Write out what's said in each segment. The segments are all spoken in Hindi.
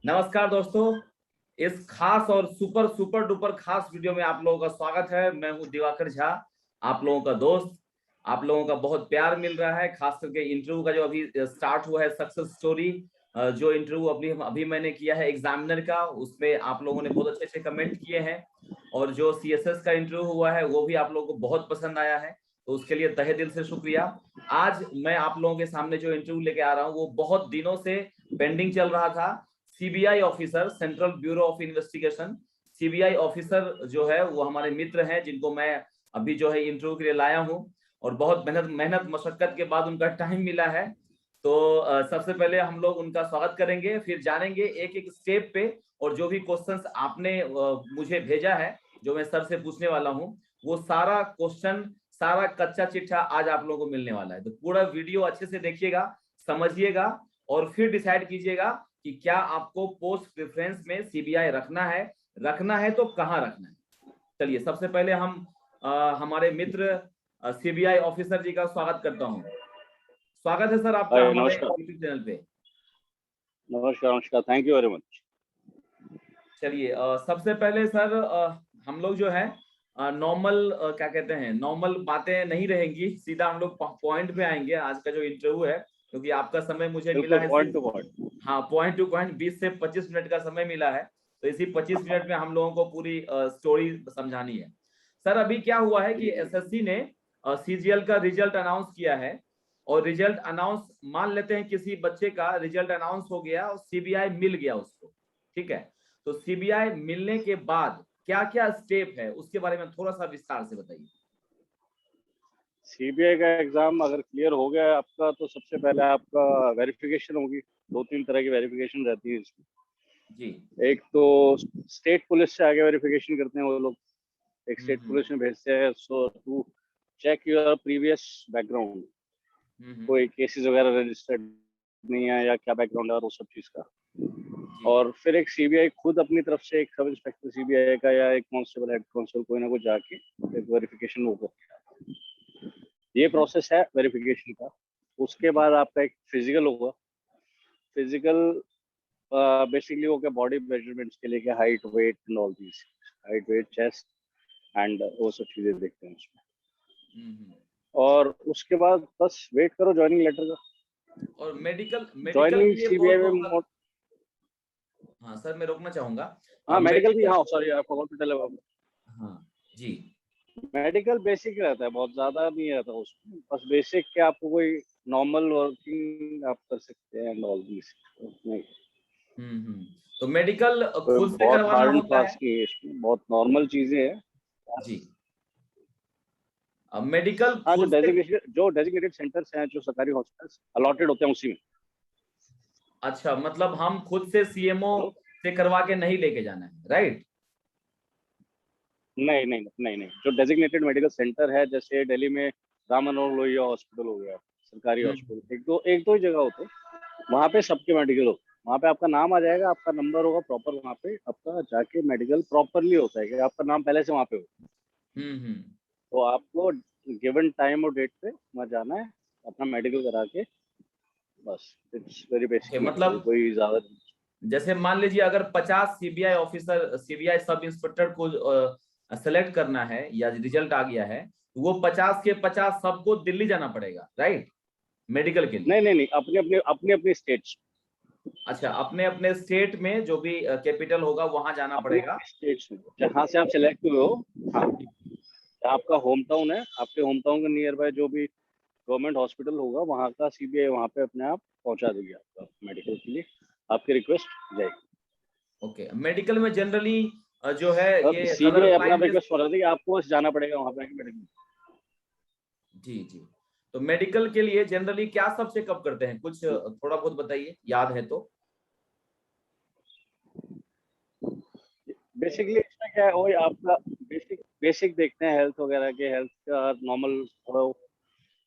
नमस्कार दोस्तों, इस खास और सुपर सुपर डुपर खास वीडियो में आप लोगों का स्वागत है। मैं हूं दिवाकर झा, आप लोगों का दोस्त। आप लोगों का बहुत प्यार मिल रहा है, खास करके इंटरव्यू का जो अभी स्टार्ट हुआ है, सक्सेस स्टोरी जो इंटरव्यू अभी मैंने किया है एग्जामिनर का, उसमें आप लोगों ने बहुत अच्छे अच्छे कमेंट किए हैं। और जो सीएसएस का इंटरव्यू हुआ है वो भी आप लोगों को बहुत पसंद आया है, तो उसके लिए तहे दिल से शुक्रिया। आज मैं आप लोगों के सामने जो इंटरव्यू लेके आ रहा हूँ वो बहुत दिनों से पेंडिंग चल रहा था। CBI officer, central bureau of investigation, CBI officer जो है वो हमारे मित्र हैं, जिनको मैं अभी जो है इंटरव्यू के लिए लाया हूं। और बहुत मेहनत मेहनत मशक्कत के बाद उनका टाइम मिला है। तो सबसे पहले हम लोग उनका स्वागत करेंगे, फिर जानेंगे एक एक स्टेप पे। और जो भी क्वेश्चंस आपने मुझे भेजा है, जो मैं सर से पूछने वाला हूं, वो सारा क्वेश्चन, सारा कच्चा चिट्ठा आज आप लोगों को मिलने वाला है। तो पूरा वीडियो अच्छे से देखिएगा, समझिएगा और फिर डिसाइड कीजिएगा कि क्या आपको पोस्ट प्रेफरेंस में सीबीआई रखना है तो कहां रखना है। चलिए, सबसे पहले हम हमारे मित्र सीबीआई ऑफिसर जी का स्वागत करता हूं। स्वागत है सर आपका हमारे यूट्यूब चैनल पे। नमस्कार नमस्कार, थैंक यू वेरी मच। चलिए, सबसे पहले सर हम लोग जो है नॉर्मल क्या कहते हैं, नॉर्मल बातें नहीं रहेंगी, सीधा हम लोग पॉइंट पे आएंगे। आज का जो इंटरव्यू है, क्योंकि आपका समय मुझे मिला है पॉइंट टू पॉइंट। हाँ, पॉइंट टू पॉइंट 20 से 25 मिनट का समय मिला है, तो इसी 25 मिनट में हम लोगों को पूरी स्टोरी समझानी है। सर, अभी क्या हुआ है कि एसएससी ने सीजीएल का रिजल्ट अनाउंस किया है। और रिजल्ट अनाउंस, मान लेते हैं किसी बच्चे का रिजल्ट अनाउंस हो गया और सीबीआई मिल गया उसको, ठीक है। तो सीबीआई मिलने के बाद क्या क्या स्टेप है, उसके बारे में थोड़ा सा विस्तार से बताइए। सीबीआई का एग्जाम अगर क्लियर हो गया है आपका, तो सबसे पहले आपका वेरिफिकेशन होगी। 2-3 तरह की वेरिफिकेशन रहती है इसमें जी। एक तो स्टेट पुलिस से आगे वेरिफिकेशन करते हैं वो लोग। एक स्टेट पुलिस में भेजते हैं so to check your previous background, कोई केसेस वगैरह रजिस्टर्ड नहीं है या क्या बैकग्राउंड है और वो सब चीज का। और फिर एक सीबीआई खुद अपनी तरफ से, एक सब इंस्पेक्टर सीबीआई का या एक कांस्टेबल, हेड कांस्टेबल, कोई ना कोई जाके एक वेरिफिकेशन वो करता है। ये प्रोसेस है वेरिफिकेशन का। उसके बाद आपका एक फिजिकल होगा। फिजिकल बेसिकली वो क्या, बॉडी मेजरमेंट्स के लिए, क्या height, weight and all these, height, weight, chest and वो सब चीजें देखते हैं उसमें। और उसके बाद बस वेट करो ज्वाइनिंग लेटर का। और मेडिकल ज्वाइनिंग के लिए सीबीआई में हाँ सर, मैं रोकना चाहूंगा। हाँ मेडिकल भी, हाँ sorry I forgot to tell about. हाँ जी। मेडिकल बेसिक रहता है, बहुत ज्यादा नहीं रहता उसमें, बस बेसिक के आपको कोई नॉर्मल वर्किंग आप कर सकते हैं एंड ऑल दिस। तो मेडिकल खुद से बहुत करवाना हार्ड एंड होता है फास्ट की इसमें, बहुत नॉर्मल चीजें हैं जी। अब मेडिकल हाँ, खुद से, जो डेजिग्नेटेड सेंटर्स हैं, जो सरकारी हॉस्पिटल्स अलॉटेड होते हैं उसी में। अच्छा, मतलब हम खुद से सीएमओ से करवा के नहीं लेके जाना है, राइट? नहीं नहीं नहीं नहीं, जो डेजिग्नेटेड मेडिकल सेंटर है, जैसे दिल्ली में राम मनोहर लोहिया हॉस्पिटल हो गया, सरकारी हॉस्पिटल, एक दो ही जगह होते हैं वहाँ पे सबके मेडिकल होते हैं। वहाँ पे आपका नाम आ जाएगा, आपका नंबर होगा प्रॉपर, वहाँ पे आपका जाके मेडिकल प्रॉपरली होता है कि आपका नाम पहले से वहाँ पे हो। तो आपको गिवन टाइम और डेट पे वहाँ जाना है, अपना मेडिकल करा के, बस इट्स वेरी बेसिक। मतलब कोई ज्यादा, जैसे मान लीजिए अगर 50 CBI officer, CBI sub inspector को सेलेक्ट करना है या रिजल्ट आ गया है, तो वो 50 के 50 सबको दिल्ली जाना पड़ेगा, राइट, मेडिकल के लिए? नहीं नहीं नहीं, अपने अपने स्टेट्स। अच्छा, अपने अपने स्टेट में जो भी कैपिटल होगा वहां जाना अपने पड़ेगा। स्टेट्स में जहाँ से आप सेलेक्ट हुए हो, हाँ, आपका होम टाउन है, आपके होम टाउन के नियर बाय जो भी गवर्नमेंट हॉस्पिटल होगा, वहाँ का सीबीआई वहाँ पे अपने आप पहुँचा देगी आपका मेडिकल के लिए, आपकी रिक्वेस्ट जाएगी। ओके, मेडिकल में जनरली जो है अब ये कलर सीबीआई अपना ब्लाइंड टेस्ट। रिक्वेस्ट पहुँचा देगी, आपको बस जाना पड़ेगा वहाँ पे मेडिकल। जी जी। तो मेडिकल के लिए जनरली क्या सब चेकअप करते हैं, कुछ थोड़ा बहुत बताइए, याद है तो। बेसिकली इसमें क्या है, वही आपका बेसिक देखते हैं, हेल्थ वगैरह के, हेल्थ का नॉर्मल,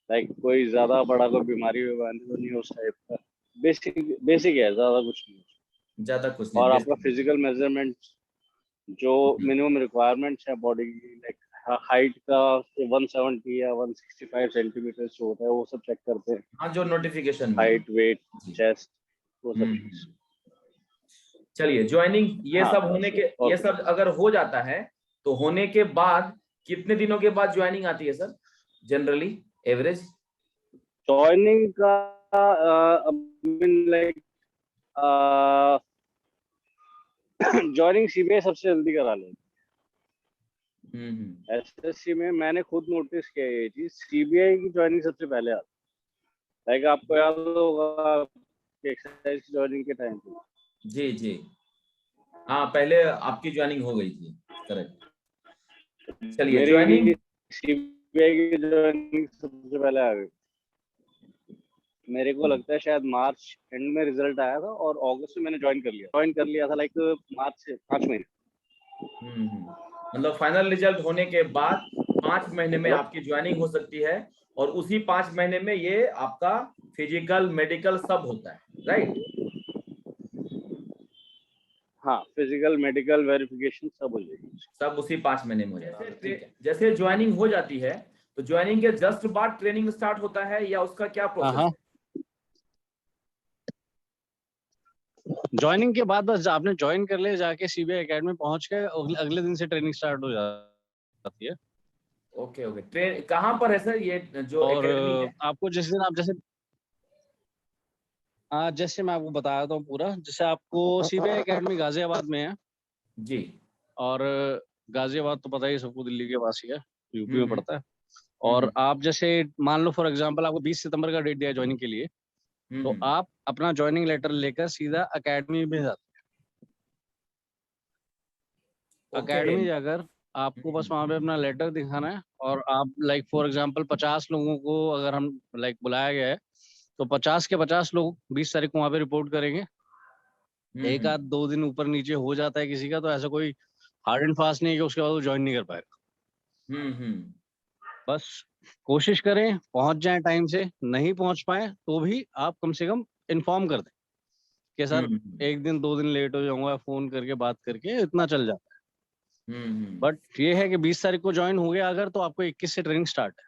लाइक कोई ज्यादा बड़ा कोई बीमारी तो नहीं उस टाइप का। बेसिक बेसिक है, ज्यादा कुछ नहीं। ज्यादा कुछ नहीं, और आपका बेसिक। फिजिकल मेजरमेंट, जो मिनिमम रिक्वायरमेंट्स है बॉडी की, लाइक हाइट का 170 या 165 सेंटीमीटर जो होता है वो सब चेक करते हैं। हाँ, जो नोटिफिकेशन में है। हाइट, वेट, चेस्ट, वो सब चीज। चलिए ज्वाइनिंग ये हाँ, सब होने के, ये सब अगर हो जाता है तो होने के बाद कितने दिनों के बाद ज्वाइनिंग आती है सर जनरली एवरेज? ज्वाइनिंग का लाइक ज्वाइनिंग सीबीआई सबसे जल्दी करा ले। एसएससी में मैंने खुद नोटिस किया ये चीज, सीबीआई की ज्वाइनिंग सबसे पहले आती है। लाइक आपको याद होगा एक्सरसाइज की ज्वाइनिंग के टाइम पे। जी जी हाँ, पहले आपकी ज्वाइनिंग हो गई थी, करेक्ट। चलिए मेरी ज्वाइनिंग, सीबीआई की ज्वाइनिंग सबसे पहले आ गई। मेरे को लगता है शायद मार्च एंड में रिजल्ट आया था और अगस्त में मैंने ज्वाइन कर लिया था लाइक मार्च से 5 महीने। मतलब फाइनल रिजल्ट होने के बाद 5 महीने में मतलब आपकी ज्वाइनिंग हो सकती है, और उसी 5 महीने में ये आपका फिजिकल मेडिकल सब होता है, राइट? हाँ, फिजिकल मेडिकल वेरिफिकेशन सब हो जाएगी। सब उसी 5 महीने में हो जाता है, ठीक है। जैसे ज्वाइनिंग हो जाती है तो ज्वाइनिंग के जस्ट बाद ट्रेनिंग स्टार्ट होता है या उसका क्या प्रोसेस है? ज्वाइनिंग के बाद बस आपने ज्वाइन कर लिया, जाके सीबीआई एकेडमी पहुंच के अगले दिन से ट्रेनिंग स्टार्ट हो जाती है। ओके ओके, ट्रेन कहाँ पर है सर ये जो और एकेडमी है? आपको जिस दिन आप जैसे मैं आपको बताया था पूरा, जैसे आपको सीबीआई एकेडमी गाजियाबाद में है जी। और गाजियाबाद तो पता ही सबको, दिल्ली के पास ही है, यूपी में पड़ता है। और हम्म, आप जैसे मान लो फॉर एग्जांपल आपको 20 सितंबर का डेट दिया ज्वाइनिंग के लिए, तो आप अपना ज्वाइनिंग लेटर लेकर सीधा एकेडमी में जाते हैं। ओके। एकेडमी जाकर आपको बस वहां पे अपना लेटर दिखाना है, और आप लाइक फॉर एग्जांपल 50 लोगों को अगर हम लाइक बुलाया गया है, तो 50 के 50 लोग 20 तारीख को वहां पे रिपोर्ट करेंगे। एक आध 2 दिन ऊपर नीचे हो जाता है किसी का, तो ऐसा कोई हार्ड एंड फास्ट नहीं है कि उसके बाद वो ज्वाइन नहीं कर पाएगा। बस कोशिश करें पहुंच जाएं टाइम से, नहीं पहुंच पाए तो भी आप कम से कम इन्फॉर्म कर दें कि सर 1 दिन 2 दिन लेट हो जाऊंगा, फोन करके बात करके इतना चल जाता है। बट ये है कि 20 तारीख को ज्वाइन हो गया अगर, तो आपको 21 से ट्रेनिंग स्टार्ट है।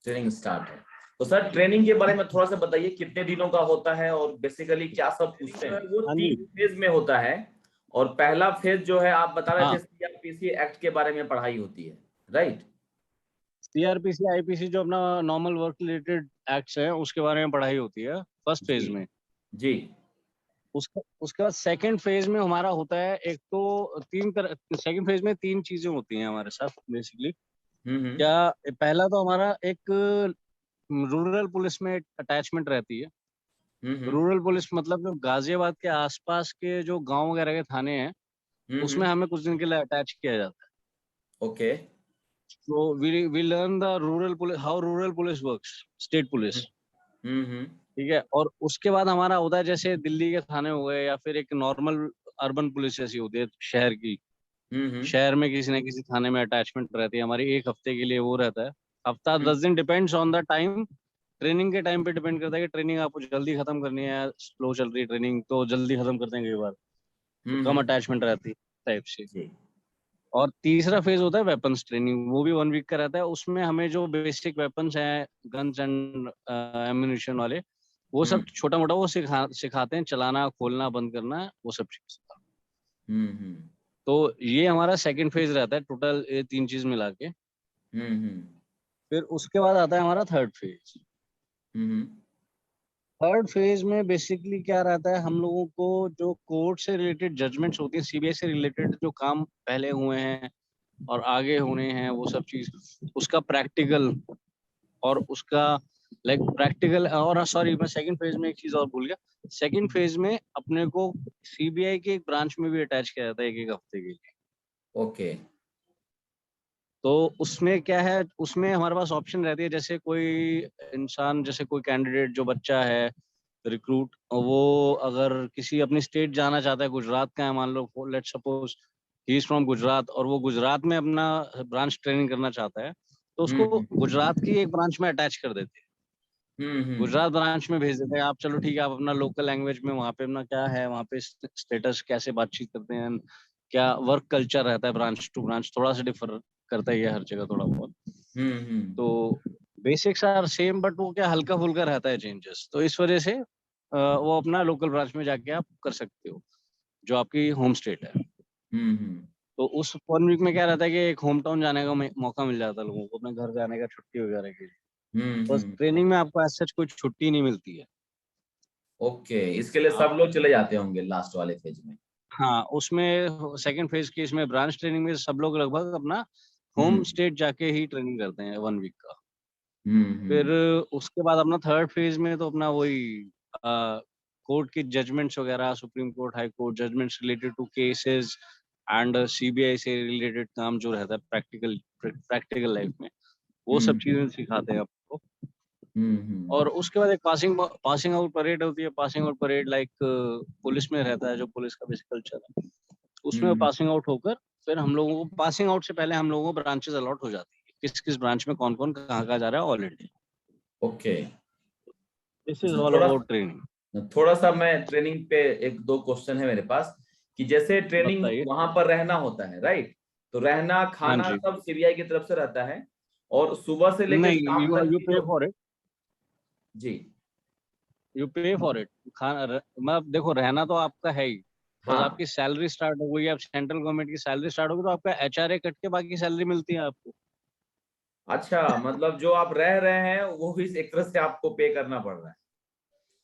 ट्रेनिंग स्टार्ट है। तो सर ट्रेनिंग के बारे में थोड़ा सा बताइए, कितने दिनों का होता है और बेसिकली क्या सब पूछते हैं? वो हाँ 3 जी, फेज में होता है, और पहला फेज जो है आप बता रहे हाँ। थे सीआरपीसी एक्ट के बारे में पढ़ाई होती है, राइट? सीआरपीसी आईपीसी जो अपना नॉर्मल वर्क रिलेटेड एक्ट्स है उसके बारे में पढ़ाई होती है फर्स्ट फेज जी में। जी। उसके बाद सेकंड फेज में हमारा होता है, एक तो सेकंड फेज में 3 चीजें होती हैं हमारे साथ बेसिकली। क्या, पहला तो हमारा एक रूरल पुलिस में अटैचमेंट रहती है। रूरल पुलिस मतलब जो गाजियाबाद के आसपास के जो गांव वगैरह के थाने हैं, उसमें हमें कुछ दिन के लिए अटैच किया जाता है। ओके। तो we learn the rural police, how rural police works, state police. ठीक है। और उसके बाद हमारा होता है, जैसे दिल्ली के थाने हो गए या फिर एक नॉर्मल अर्बन पुलिस जैसी होती है शहर की, शहर में किसी न किसी थाने में अटैचमेंट रहती है हमारी, 1 हफ्ते के लिए वो रहता है। हफ्ता 10 दिन, depends on the time. Training के टाइम पे डिपेंड करता है कि ट्रेनिंग आपको जल्दी खत्म करनी है, स्लो चल रही है ट्रेनिंग तो जल्दी खत्म करते हैं कई बार, तो कम अटैचमेंट रहती है टाइप से। जी। और तीसरा फेज होता है वेपन्स ट्रेनिंग, वो भी 1 वीक का रहता है। उसमें हमें जो बेसिक वेपन्स हैं, गन्स एंड एम्यूनिशन वाले, वो सब छोटा मोटा वो सिखाते हैं, चलाना, खोलना, बंद करना, वो सब चीज। तो ये हमारा सेकंड फेज रहता है टोटल, ये 3 चीज मिला के। फिर उसके बाद आता है हमारा थर्ड फेज। थर्ड फेज में बेसिकली क्या रहता है, हम लोगों को जो कोर्ट से रिलेटेड जजमेंट्स होती हैं, सीबीआई से रिलेटेड जो काम पहले हुए हैं और आगे होने हैं, वो सब चीज, उसका प्रैक्टिकल और उसका लाइक प्रैक्टिकल। और सॉरी, मैं सेकंड फेज में एक चीज और भूल गया। सेकंड फेज में अपने को सीबीआई के एक ब्रांच में भी अटैच किया जाता है 1-1 हफ्ते के लिए। ओके। तो उसमें क्या है, उसमें हमारे पास ऑप्शन रहती है, जैसे कोई इंसान, जैसे कोई कैंडिडेट जो बच्चा है रिक्रूट, वो अगर किसी अपनी स्टेट जाना चाहता है, गुजरात का है मान लो, let suppose he is from Gujarat, और वो गुजरात में अपना ब्रांच ट्रेनिंग करना चाहता है, तो उसको गुजरात की एक ब्रांच में अटैच कर देते हैं। गुजरात ब्रांच में भेज देते हैं, आप चलो ठीक है, आप अपना लोकल लैंग्वेज में वहाँ पे अपना क्या है, वहाँ पे स्टेटस कैसे बातचीत करते हैं, क्या वर्क कल्चर रहता है, ब्रांच टू ब्रांच थोड़ा सा डिफर करता ही है हर जगह थोड़ा बहुत। तो बेसिक्स आर सेम, बट वो क्या हल्का फुल्का रहता है चेंजेस, तो इस वजह से वो अपना लोकल ब्रांच में जाके आप कर सकते हो। जो आपकी होम स्टेट है। तो उस 1 वीक में क्या रहता है कि एक होम टाउन जाने का मौका मिल जाता है लोगों को, अपने घर जाने का, छुट्टी वगैरह के लिए। बस ट्रेनिंग में आपको ऐसा कोई छुट्टी नहीं मिलती है। ओके, इसके लिए सब लोग चले जाते होंगे लास्ट वाले फेज में। हाँ, उसमें सेकंड फेज की इसमें ब्रांच ट्रेनिंग में सब लोग लगभग अपना होम स्टेट जाके ही ट्रेनिंग करते हैं 1 वीक का। फिर उसके बाद अपना थर्ड फेज में तो अपना वही कोर्ट की जजमेंट्स वगैरह, supreme court, high court judgements related to cases and CBI से रिलेटेड काम जो रहता है प्रैक्टिकल लाइफ में, वो सब चीजें सिखाते हैं आपको। और उसके बाद एक पासिंग आउट परेड होती है। Passing out parade like police में रहता है, जो पुलिस का बेसिक कल्चर है, उसमें पासिंग आउट होकर फिर हम लोगों को पासिंग आउट से पहले हम लोगों को ब्रांचेस अलॉट हो जाती है, किस किस ब्रांच में कौन कौन कहाँ जा रहा है all India. Okay, this is all about training. थोड़ा सा मैं ट्रेनिंग पे एक दो क्वेश्चन है मेरे पास कि जैसे ट्रेनिंग वहां पर रहना होता है, राइट? तो रहना खाना सब सीबीआई की तरफ से रहता है, और सुबह से लेकर शाम तक यू पे फॉर इट। जी, यू पे फॉर इट। खाना मतलब देखो, रहना तो आपका है ही, बस आपकी सैलरी स्टार्ट हो गई, अब सेंट्रल गवर्नमेंट की सैलरी स्टार्ट होगी तो आपका एचआरए कट के बाकी सैलरी मिलती है आपको। अच्छा, मतलब जो आप रह रहे हैं वो भी एक तरह से आपको पे करना पड़ रहा है।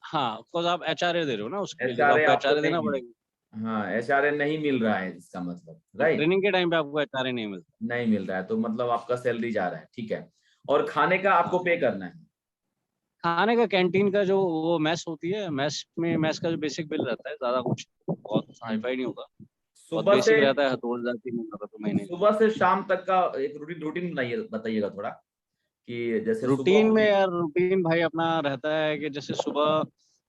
हाँ, बिकॉज आप एचआरए दे रहे हो ना, उसके लिए तो एचआरए आपको आपको एचआरए नहीं देना मिल, पड़ेगा। हाँ एचआरए नहीं मिल रहा है, इसका मतलब, राइट? ट्रेनिंग के टाइम पे आपको एचआरए नहीं मिलता। नहीं मिल रहा है, तो मतलब आपका सैलरी जा रहा है, ठीक है। और खाने का आपको पे करना है। खाने का कैंटीन का जो वो मैस होती है, मैस का जो बेसिक बिल रहता है, ज्यादा कुछ बहुत हाईफाई नहीं होता, बहुत सुबह से बेसिक रहता है, 2000-3000 रुपए महीने। सुबह से शाम तक का एक रूटीन बताइएगा थोड़ा, कि जैसे रूटीन सुबह। में यार, रूटीन भाई अपना रहता है कि जैसे सुबह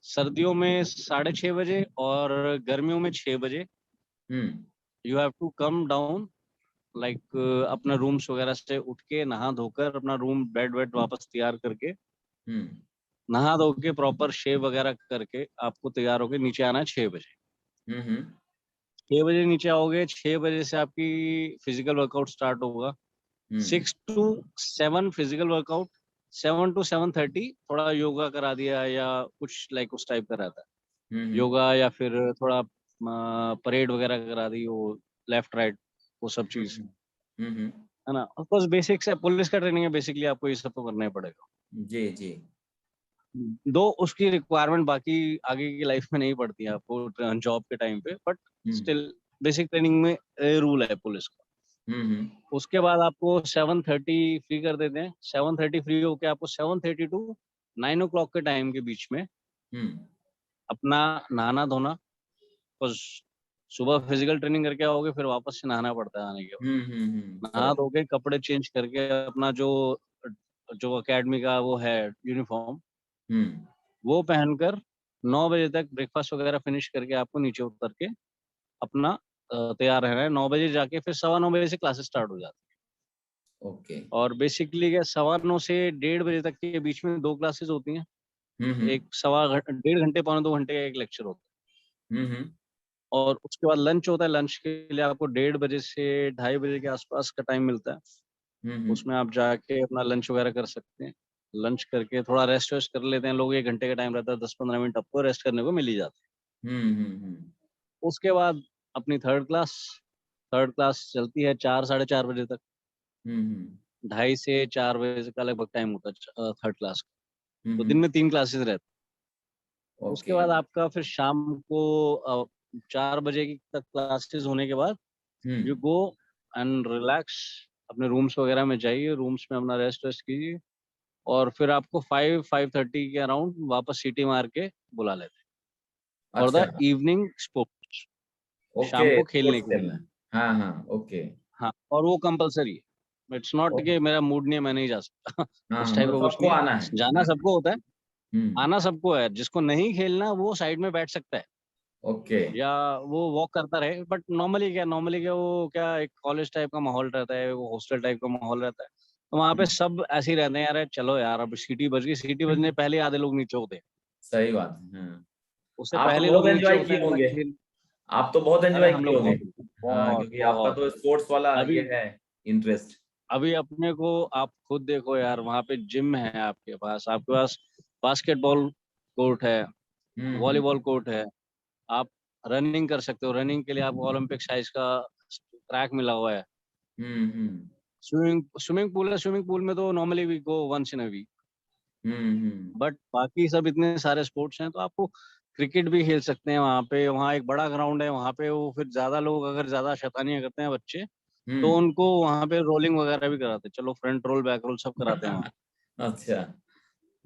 सर्दियों में 6:30 बजे और गर्मियों में 6 बजे you have to come down, like अपना रूम्स वगैरह से उठ के नहा धोकर अपना रूम बेड वेड वापस तैयार करके, नहा धो के प्रॉपर शेव वगैरह करके आपको तैयार होके नीचे आना है 6 बजे। 6 बजे नीचे आओगे, 6 बजे से आपकी फिजिकल वर्कआउट स्टार्ट होगा। 6 to 7 फिजिकल वर्कआउट, 7 to 7:30 थोड़ा योगा करा दिया या कुछ लाइक उस टाइप का रहता है, योगा या फिर थोड़ा परेड वगैरह करा दी, वो लेफ्ट राइट वो सब चीज है ना। ऑफकोर्स बेसिक्स है, पुलिस का ट्रेनिंग है, बेसिकली आपको ये सब तो करना ही पड़ेगा। जी जी। दो उसकी रिक्वायरमेंट बाकी आगे की लाइफ में नहीं पड़ती है आपको जॉब के टाइम पे, बट स्टिल बेसिक ट्रेनिंग में रूल है पुलिस का। उसके बाद आपको 7:30 फ्री कर देते हैं। 7:30 फ्री होके आपको 7:30 to 9 o'clock के टाइम के बीच में अपना नहाना धोना, बस सुबह फिजिकल ट्रेनिंग करके आओगे, फिर वापस से नहाना पड़ता है आने के बाद। नहा धो के कपड़े चेंज करके अपना जो जो एकेडमी का वो है यूनिफॉर्म, वो पहनकर 9 बजे तक ब्रेकफास्ट वगैरह फिनिश करके आपको नीचे उतर के अपना तैयार रहना है। 9 बजे जाके फिर 9:15 से क्लासेस स्टार्ट हो जाती है। ओके। और बेसिकली क्या 9:15 से 1:30 बजे तक के बीच में 2 क्लासेस होती हैं। एक 1.5 घंटे 1.5-2 घंटे का एक लेक्चर होता है। और उसके बाद लंच होता है। लंच के लिए आपको 1:30 बजे से 2:30 बजे के आसपास का टाइम मिलता है। उसमें आप जाके अपना लंच वगैरह कर सकते हैं। लंच करके थोड़ा रेस्ट वेस्ट कर लेते हैं लोग, 1 घंटे का टाइम रहता है, 10-15 मिनट आपको रेस्ट करने को मिल ही जाते हैं। उसके बाद अपनी थर्ड क्लास चलती है 4-4:30 बजे तक। 2:30 से 4 बजे का लगभग टाइम होता है थर्ड क्लास का। तो दिन में 3 क्लासेस रहती है। उसके बाद आपका फिर शाम को 4 बजे की तक क्लासेस होने के बाद यू गो एंड रिलैक्स, अपने रूम्स वगैरह में जाइए, रूम्स में अपना रेस्ट वेस्ट कीजिए, और फिर आपको 5-5:30 के अराउंड वापस सीटी मार के बुला लेते हैं फॉर द इवनिंग स्पोर्ट्स, शाम को खेलने के लिए। हाँ हाँ, ओके। हाँ, और वो कंपलसरी है। इट्स नॉट कि मेरा मूड नहीं है मैं नहीं जा सकता उस टाइप मतलब का कुछ सबको नहीं आना है। है। जाना सबको होता है, आना सबको है। जिसको नहीं खेलना वो साइड में बैठ सकता है, ओके। या वो वॉक करता रहे। बट नॉर्मली क्या वो क्या एक कॉलेज टाइप का माहौल रहता है, वो हॉस्टल टाइप का माहौल रहता है, तो वहाँ पे सब ऐसे ही रहते हैं, यार चलो यार अब सीटी बज गई। सीटी बजने पहले आधे लोग नीचे होते हैं। सही बात है। उससे आप तो पहले बहुत लोग नीचे एंजॉय होते किए हैं अपना होंगे, खेल। आप तो बहुत अरे एंजॉय हम किए लोग होंगे। बहुत हाँ, बहुत क्योंकि आपका बहुत तो स्पोर्ट्स वाला अभी ये है इंटरेस्ट। अभी अपने को आप खुद देखो यार, वहाँ पे जिम है आपके पास बास्केटबॉल कोर्ट है, वॉलीबॉल कोर्ट है। आप रनिंग कर सकते हो। रनिंग के लिए आपको ओलंपिक साइज का ट्रैक मिला हुआ है। स्विमिंग पूल है, स्विमिंग पूल में तो normally we go once in a week. But बाकी सब इतने सारे स्पोर्ट्स हैं, तो आपको क्रिकेट भी खेल सकते हैं वहाँ पे। वहाँ एक बड़ा ग्राउंड है, वहाँ पे वो फिर ज्यादा लोग अगर ज्यादा शैतानियां करते हैं बच्चे, तो उनको वहाँ पे रोलिंग वगैरह भी कराते हैं। चलो फ्रंट रोल बैक रोल सब कराते हैं वहाँ। अच्छा।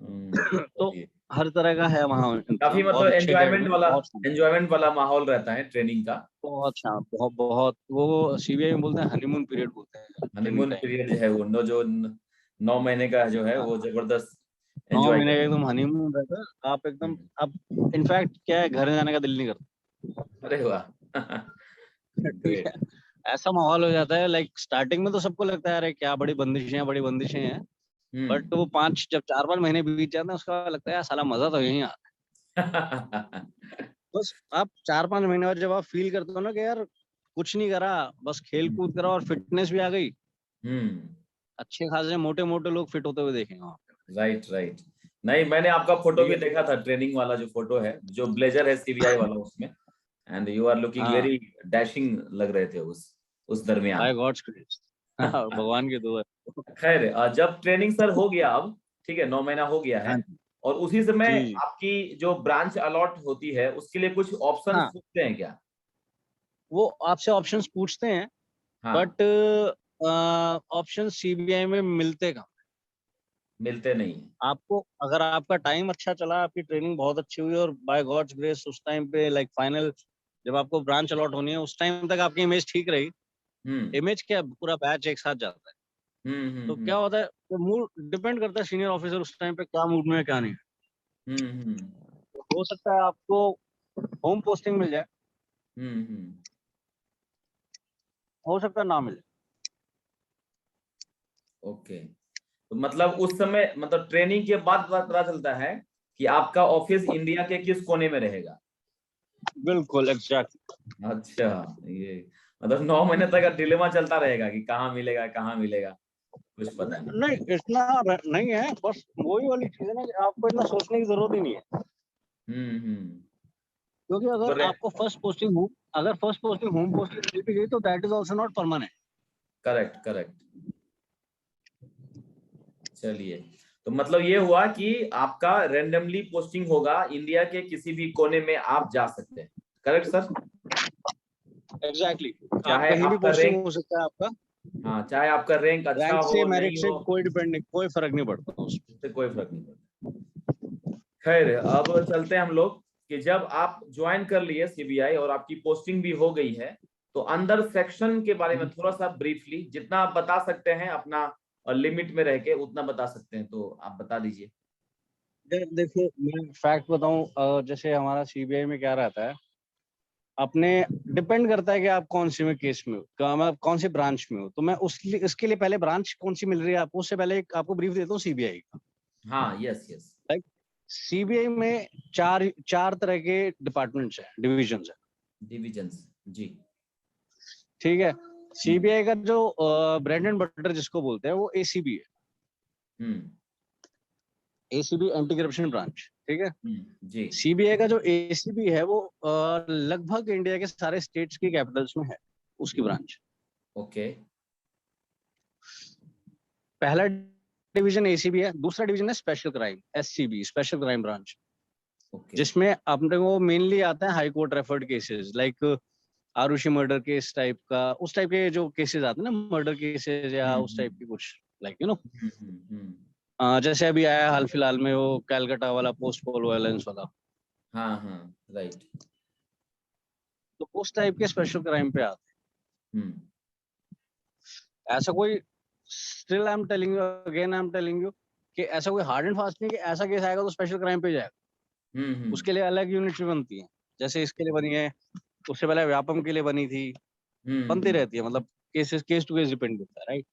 तो हर तरह का है वहाँ काफी इंतजाम, मतलब बहुत अच्छे अकेडमी, बहुत एंजॉयमेंट वाला माहौल रहता है ट्रेनिंग का। बहुत अच्छा, बहुत बहुत वो सीबीआई में बोलते हैं हनीमून पीरियड बोलते हैं ट्रेनिंग हनीमून टाइम। पीरियड है वो, जो 9 महीने का जो है वो जबरदस्त 9 एंजॉय महीने का करते एकदम हनीमून रहता है। आप एकदम, अब इनफैक्ट क्या है, घर जाने का दिल नहीं करता। हैं। अरे वाह। ठीक है, ग्रेट। ऐसा माहौल हो जाता है। लाइक स्टार्टिंग में तो सबको लगता है अरे क्या बड़ी बंदिशें हैं। बट वो जब 4-5 महीने बीत जाते हैं, उसका लगता है यार साला मजा तो यही आता है। बस आप 4-5 महीने बाद जब आप फील करते हो ना कि यार कुछ नहीं करा, बस खेल कूद करा और फिटनेस भी आ गई, अच्छे खासे मोटे मोटे लोग फिट होते हुए देखेंगे वहाँ पे। Right right. नहीं, मैंने आपका फोटो ठीक भी है। देखा था, ट्रेनिंग वाला जो फोटो है, जो ब्लेजर है सीबीआई वाला उसमें, एंड यू आर लुकिंग हाँ, वेरी डैशिंग लग रहे थे उस दरमियान। By God's grace. भगवान की दुआ है। खैर, जब ट्रेनिंग सर हो गया, अब ठीक है, 9 महीना हो गया है, हाँ जी और उसी समय जी। आपकी जो ब्रांच अलॉट होती है उसके लिए कुछ ऑप्शंस हाँ, पूछते हैं क्या? वो आपसे ऑप्शंस पूछते हैं, हाँ, बट ऑप्शन सीबीआई में मिलते कहाँ। मिलते नहीं है। आपको अगर आपका टाइम अच्छा चला, आपकी ट्रेनिंग बहुत अच्छी हुई और बाय गॉड्स ग्रेस उस टाइम पे लाइक फाइनल जब आपको ब्रांच अलॉट होनी है उस टाइम तक आपकी इमेज ठीक रही। हम्म इमेज क्या, पूरा बैच एक साथ जाता है। तो क्या हम्म होता है, तो मूड डिपेंड करता है सीनियर ऑफिसर उस टाइम पे क्या मूड में है क्या नहीं है। हम्म तो हो सकता है आपको होम पोस्टिंग मिल जाए, हम्म। हो सकता है ना मिले। ओके, तो मतलब उस समय, मतलब ट्रेनिंग के बाद पता चलता है कि आपका ऑफिस इंडिया के किस कोने में रहेगा। बिल्कुल एग्जैक्ट। अच्छा, ये मतलब 9 महीने तक का डिलेमा चलता रहेगा कि कहाँ मिलेगा कहाँ मिलेगा, कुछ पता नहीं। नहीं इतना नहीं है, बस वही वाली चीज है ना कि आपको इतना सोचने की जरूरत ही नहीं है। हम्म। क्योंकि तो अगर आपको फर्स्ट पोस्टिंग होम पोस्टिंग मिल भी गई तो that is also not permanent. Correct correct. चलिए, तो मतलब ये हुआ कि आपका रेंडमली पोस्टिंग होगा, इंडिया के किसी भी कोने में आप जा सकते हैं। Correct sir? एग्जैक्टली, आप चाहे कहीं भी आपका पोस्टिंग रैंक, हो सकता है आपका। हाँ, चाहे आपका रैंक अच्छा रैंक से हो मेरिट नहीं से हो, कोई डिपेंड नहीं, कोई फर्क नहीं पड़ता उसमें। उससे कोई फर्क नहीं पड़ता। खैर, अब चलते हैं हम लोग कि जब आप ज्वाइन कर लिए सीबीआई और आपकी पोस्टिंग भी हो गई है, तो अंदर सेक्शन के बारे में थोड़ा सा ब्रीफली, जितना आप बता सकते हैं अपना लिमिट में रह के उतना बता सकते हैं, तो आप बता दीजिए। देखो मैं फैक्ट बताऊं, जैसे हमारा सीबीआई में क्या रहता है, अपने डिपेंड करता है कि आप कौन सी में केस में हो, मतलब कौन सी ब्रांच में हो। तो मैं इसके लिए पहले ब्रांच कौन सी मिल रही है आपको, उससे पहले एक आपको ब्रीफ देता हूँ सीबीआई का। हाँ, यस यस। लाइक सीबीआई में चार चार तरह के डिपार्टमेंट्स हैं, डिविजन्स हैं। डिविजन्स, जी। ठीक है, सीबीआई का जो ब्रेड एंड बटर जिसको बोलते हैं वो एसीबी है। हम्म एसीबी एंटी करप्शन ब्रांच, ठीक है। जी। सीबीआई का जो एसीबी है वो लगभग इंडिया के सारे स्टेट्स की कैपिटल्स में है उसकी ब्रांच। ओके। पहला डिवीजन एसीबी है, दूसरा डिवीजन है special crime, SCB special crime branch, okay. जिसमें अपने को मेनली आता है high court referred cases, like Aarushi murder case type का, उस टाइप के जो केसेस आते हैं ना, मर्डर केसेस या उस टाइप की कुछ, लाइक हम्म। जैसे अभी आया हाल फिलहाल में वो कैलकाटा वाला पोस्ट पोल वायलेंस वाला। हाँ हाँ, राइट। तो उस टाइप के स्पेशल क्राइम पे आते हम्म हैं। ऐसा कोई, still I am telling you again, I am telling you कि ऐसा कोई हार्ड एंड फास्ट नहीं कि ऐसा केस आएगा तो स्पेशल क्राइम पे जाएगा। उसके लिए अलग यूनिट भी बनती है, जैसे इसके लिए बनी है, उससे पहले व्यापम के लिए बनी थी, बनती रहती है, मतलब केस टू केस डिपेंड करता है, राइट।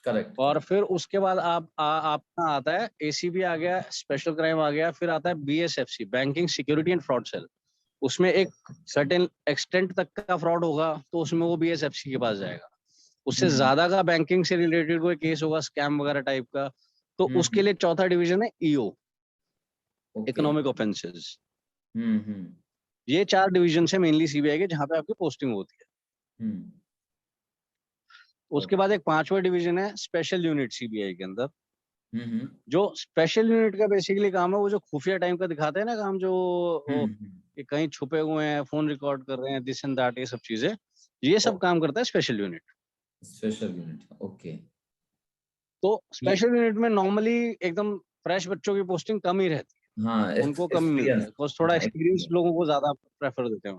करेक्ट और करेक्ट। फिर उसके बाद आपका आता है एसीबी आ गया, स्पेशल क्राइम आ गया, फिर आता है BSFC, banking security and fraud cell. उसमें एक सर्टेन एक्सटेंट तक का फ्रॉड होगा तो उसमें वो बीएसएफसी के पास जाएगा। उससे ज्यादा का बैंकिंग से रिलेटेड कोई केस होगा, स्कैम वगैरह टाइप का, तो उसके लिए चौथा डिवीजन है EO, okay. Economic offences. Hmm. ये 4 डिवीजन है मेनली सीबीआई के जहाँ पे आपकी पोस्टिंग होती है। उसके बाद एक 5वां डिवीजन है स्पेशल यूनिट सीबीआई के अंदर। जो स्पेशल यूनिट का बेसिकली काम है वो जो खुफिया टाइम का दिखाते हैं ना काम, जो कि कहीं छुपे हुए हैं, फोन रिकॉर्ड कर रहे हैं, दिस एंड दैट, ये सब चीजें, ये सब काम करता है special unit. Special unit, okay. तो स्पेशल यूनिट में नॉर्मली एकदम फ्रेश बच्चों की पोस्टिंग कम ही रहती है। हाँ, उनको कम ही मिलता है बिकॉज थोड़ा एक्सपीरियंस लोगों को ज्यादा प्रेफर देते हैं।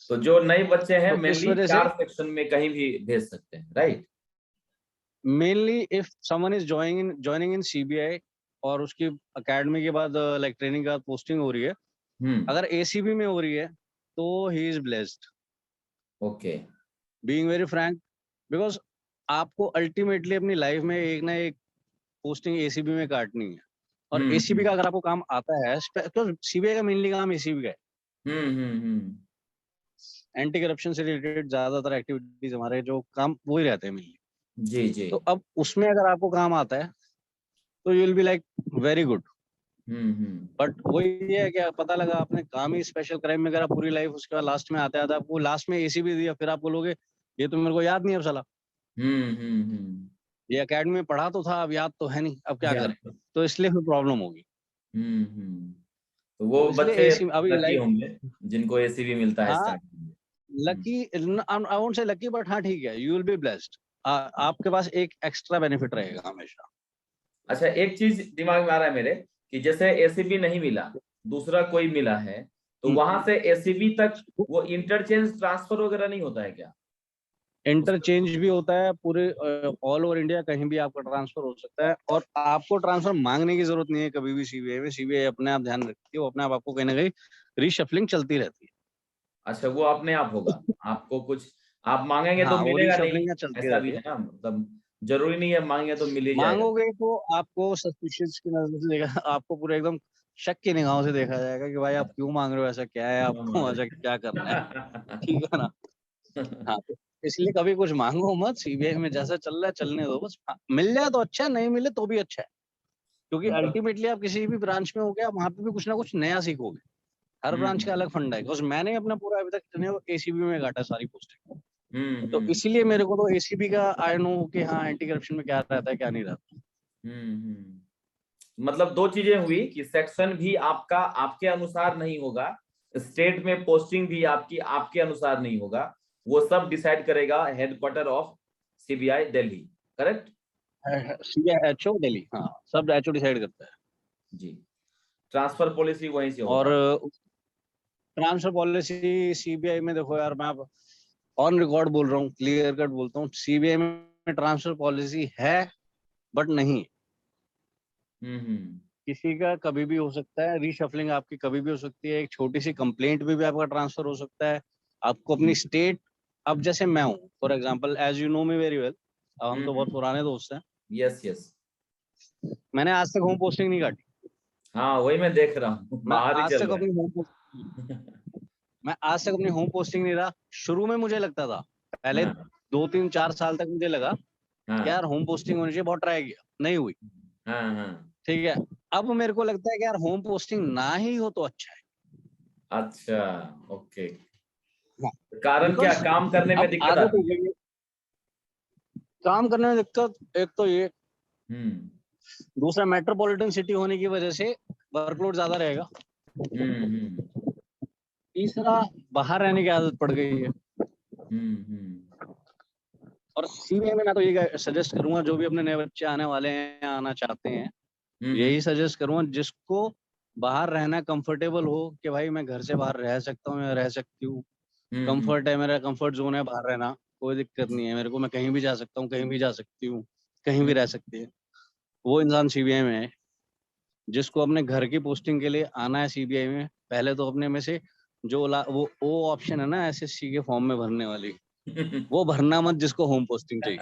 तो जो नए बच्चे हैं तो मेनली 4 सेक्शन में कहीं भी भेज सकते हैं, right? Mainly if someone is joining in CBI और उसकी एकेडमी के बाद लाइक ट्रेनिंग के बाद पोस्टिंग हो रही है, अगर एसीबी में हो रही है तो he is blessed. Okay, being very Frank, because आपको अल्टीमेटली अपनी लाइफ में एक ना एक पोस्टिंग एसीबी में काटनी है। और एसीबी का अगर आपको काम आता है, तो सीबीआई का मेनली काम एसीबी का है। एंटी करप्शन से रिलेटेड ज्यादातर एक्टिविटीज हमारे जो काम वो ही रहते हैं मेनली। जी जी। तो अब उसमें अगर आपको काम आता है तो you will be like very good. But वही है कि पता लगा आपने काम ही स्पेशल क्राइम में करा पूरी लाइफ, उसके बाद लास्ट में आते आते आपको लास्ट में एसीबी दिया, फिर आप बोलोगे ये तो मेरे को याद नहीं अब साला। ये एकेडमी में पढ़ा तो था, अब याद तो है नहीं, अब क्या करें? तो इसलिए फिर प्रॉब्लम होगी। तो वो इसलिए बच्चे अभी लकी लाइक होंगे जिनको एसीबी मिलता है स्टार्टिंग में। Lucky, I won't say lucky, but हाँ ठीक है, यू विल बी ब्लेस्ड। आपके पास एक एक्स्ट्रा बेनिफिट रहेगा हमेशा। अच्छा, एक चीज दिमाग में आ रहा है मेरे कि जैसे एसीबी नहीं मिला, दूसरा कोई मिला है, तो वहां से एसीबी तक वो इंटरचेंज ट्रांसफर वगैरह नहीं होता है क्या? इंटरचेंज भी होता है, पूरे ऑल ओवर इंडिया कहीं भी आपका ट्रांसफर हो सकता है। और आपको ट्रांसफर मांगने की जरूरत नहीं है कभी भी सीबीआई में। सीबीआई अपने आप ध्यान रखती है, वो अपने आप आपको कहीं ना कहीं रीशफलिंग चलती रहती है। अच्छा, वो अपने आप होगा, आपको कुछ आप मांगेंगे तो हाँ, वो मिलेगा नहीं, रीशफलिंग चलती ऐसा भी रहती है। है ना? मतलब जरूरी नहीं है मांगे तो मिल ही जाएगा। मांगोगे तो आपको सस्पिशियस की नजर से देखा, आपको पूरे एकदम शक की निगाहों से देखा जाएगा कि भाई आप क्यों मांग रहे हो, ऐसा क्या है, आपको ऐसा क्या करना है, ठीक है ना? हाँ, तो इसलिए कभी कुछ मांगो मत। सीबीआई में जैसा चल रहा है चलने दो बस। हाँ, मिल जाए तो अच्छा है, नहीं मिले तो भी अच्छा है, क्योंकि अल्टीमेटली आप किसी भी ब्रांच में हो गया, वहां पे भी कुछ ना कुछ नया सीखोगे। हर ब्रांच का अलग फंडा है, बिकॉज मैंने अपना पूरा अभी तक एसीबी में काटा सारी पोस्टिंग। तो इसीलिए मेरे को तो एसीबी का आई नो कि हाँ एंटी करप्शन में क्या रहता है क्या नहीं रहता। मतलब 2 चीजें हुई कि सेक्शन भी आपका आपके अनुसार नहीं होगा, स्टेट में पोस्टिंग भी आपकी आपके अनुसार नहीं होगा। वो सब डिसाइड करेगा headquarter of CBI Delhi, correct? CBI HO Delhi, हाँ, सब एचओ डिसाइड करता है जी। ट्रांसफर पॉलिसी वहीं से और होगा। ट्रांसफर पॉलिसी सीबीआई में देखो यार, मैं ऑन रिकॉर्ड बोल रहा हूँ, क्लियर कट बोलता हूँ, सीबीआई में ट्रांसफर पॉलिसी है बट नहीं। किसी का कभी भी हो सकता है, रीशफलिंग आपकी कभी भी हो सकती है। एक छोटी सी कंप्लेंट भी आपका ट्रांसफर हो सकता है। आपको अपनी स्टेट, अब जैसे मैं हूँ for example, as you know me very well, अब हम तो बहुत पुराने दोस्त हैं। Yes yes. मैंने आज तक होम पोस्टिंग नहीं काटी। हाँ, वही मैं देख रहा हूँ, मैं बाहर ही आज चल तक रहा अपनी होम मैं आज तक अपनी होम पोस्टिंग नहीं रहा। शुरू में मुझे लगता था, पहले 2-3-4 साल तक मुझे लगा कि यार होम पोस्टिंग होनी चाहिए, बहुत ट्राई किया, नहीं हुई। ठीक है, अब मेरे को लगता है कि यार होम पोस्टिंग ना ही हो तो अच्छा है। अच्छा, ओके। कारण क्या? काम करने में अब दिक्कत आदत हो आती है? गई है काम करने में दिक्कत, एक तो ये, दूसरा मेट्रोपॉलिटन सिटी होने की वजह से वर्कलोड ज्यादा रहेगा। तीसरा, बाहर रहने की आदत पड़ गई है। और सीबीआई में मैं तो ये सजेस्ट करूंगा, जो भी अपने नए बच्चे आने वाले हैं, आना चाहते हैं, यही सजेस्ट करूंगा, जिसको बाहर रहना कंफर्टेबल हो कि भाई मैं घर से बाहर रह सकता हूँ, मैं रह सकती हूँ, कंफर्ट है, मेरा कंफर्ट जोन है बाहर रहना, कोई दिक्कत नहीं है मेरे को, मैं कहीं भी जा सकता हूँ, कहीं भी जा सकती हूँ, कहीं भी रह सकती है, वो इंसान सीबीआई में है। जिसको अपने घर की पोस्टिंग के लिए आना है सीबीआई में, पहले तो अपने में से जो वो ऑप्शन है ना एसएससी के फॉर्म में भरने वाली, वो भरना मत जिसको होम पोस्टिंग चाहिए।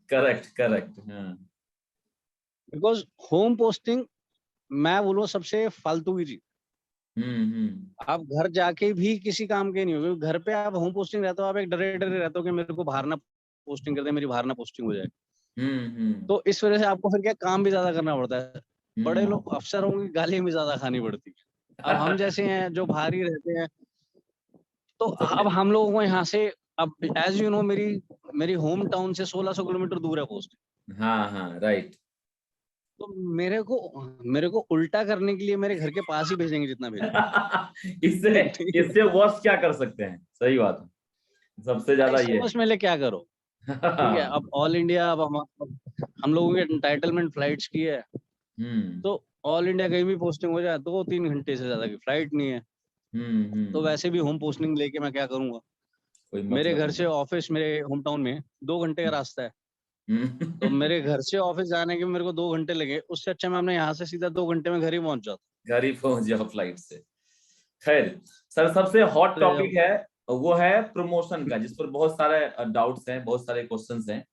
Correct correct. Because home posting, मैं बोलूँ, सबसे फालतू की चीज। आप घर जाके भी किसी काम के नहीं हो, क्योंकि घर पे आप होम पोस्टिंग रहते हो, आप एक डरे डरे रहते हो कि मेरे को बाहर ना पोस्टिंग कर दे, मेरी बाहर ना पोस्टिंग हो जाए। तो इस वजह से आपको फिर क्या काम भी ज्यादा करना पड़ता है, बड़े लोग अफसरों की गालियां भी ज्यादा खानी पड़ती है। अब हम जैसे हैं जो भारी रहते हैं, तो तो अब हम लोगों को यहाँ से, अब एज यू नो मेरी होम टाउन से 1600 किलोमीटर दूर है पोस्ट। हाँ हाँ राइट। तो मेरे को उल्टा करने के लिए मेरे घर के पास ही भेजेंगे जितना भेजेंगे। इससे ठीक है, इससे वर्स्ट क्या कर सकते हैं, सही बात है, सबसे ज्यादा इससे ये बस मेरे लिए क्या करो। ठीक है, अब ऑल इंडिया, अब हम लोगों के एंटाइटलमेंट फ्लाइट्स की है, हम्म तो ऑल इंडिया कहीं भी पोस्टिंग हो जाए 2-3 घंटे से ज्यादा की फ्लाइट नहीं है। तो हम्म। वैसे भी होम पोस्टिंग लेके मैं क्या करूंगा। कोई मेरे मतलब घर से नहीं। ऑफिस मेरे होम टाउन में 2 घंटे का रास्ता है। तो हम्म। मेरे घर से ऑफिस जाने के मेरे को 2 घंटे लगे, उससे अच्छा मैं अपने यहाँ से सीधा 2 घंटे में घर ही पहुंच जाता। घर ही पहुंच जाओ फ्लाइट से। खैर सर, सबसे हॉट टॉपिक है वो है प्रमोशन का, जिस पर बहुत सारे डाउट्स हैं, बहुत सारे क्वेश्चंस हैं,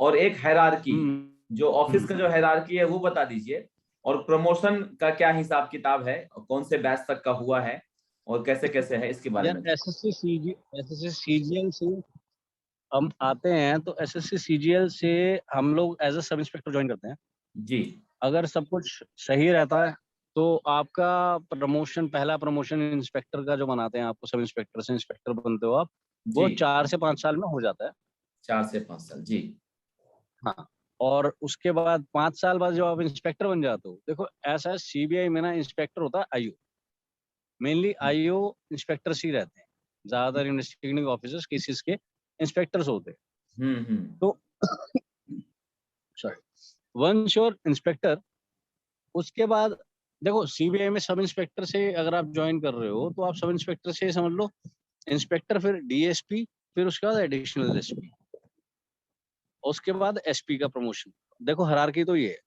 और एक हायरार्की, जो ऑफिस का जो हायरार्की है वो बता दीजिए, और प्रमोशन का क्या हिसाब किताब है, और कौन से बैच तक का हुआ है, और कैसे कैसे है, इसके बारे यार में। एसएससी सीजीएल से हम आते हैं, तो एसएससी सीजीएल से हम लोग as a sub inspector join करते हैं। जी अगर सब कुछ सही रहता है तो आपका प्रमोशन, पहला प्रमोशन इंस्पेक्टर का जो बनाते हैं आपको, सब इंस्पेक्टर से इंस्पेक्टर बनते हो आप, जी। वो 4 से 5 साल में हो जाता है। 4 से 5 साल, जी। हाँ, और उसके बाद 5 साल बाद जब आप इंस्पेक्टर बन जाते हो, देखो ऐसा है सीबीआई में ना, इंस्पेक्टर होता है आईओ, मेनली आईओ इंस्पेक्टर्स ही रहते हैं, ज्यादातर इन्वेस्टिगेटिंग ऑफिसर्स केसेस के इंस्पेक्टर्स होते हैं। हम्म। तो सॉरी, वंस योर इंस्पेक्टर, उसके बाद देखो सीबीआई में सब इंस्पेक्टर से अगर आप ज्वाइन कर रहे हो, तो आप सब इंस्पेक्टर से समझ लो इंस्पेक्टर, फिर डीएसपी, फिर उसके बाद एडिशनल एसपी, उसके बाद एसपी का प्रमोशन। देखो हायरार्की तो ये है।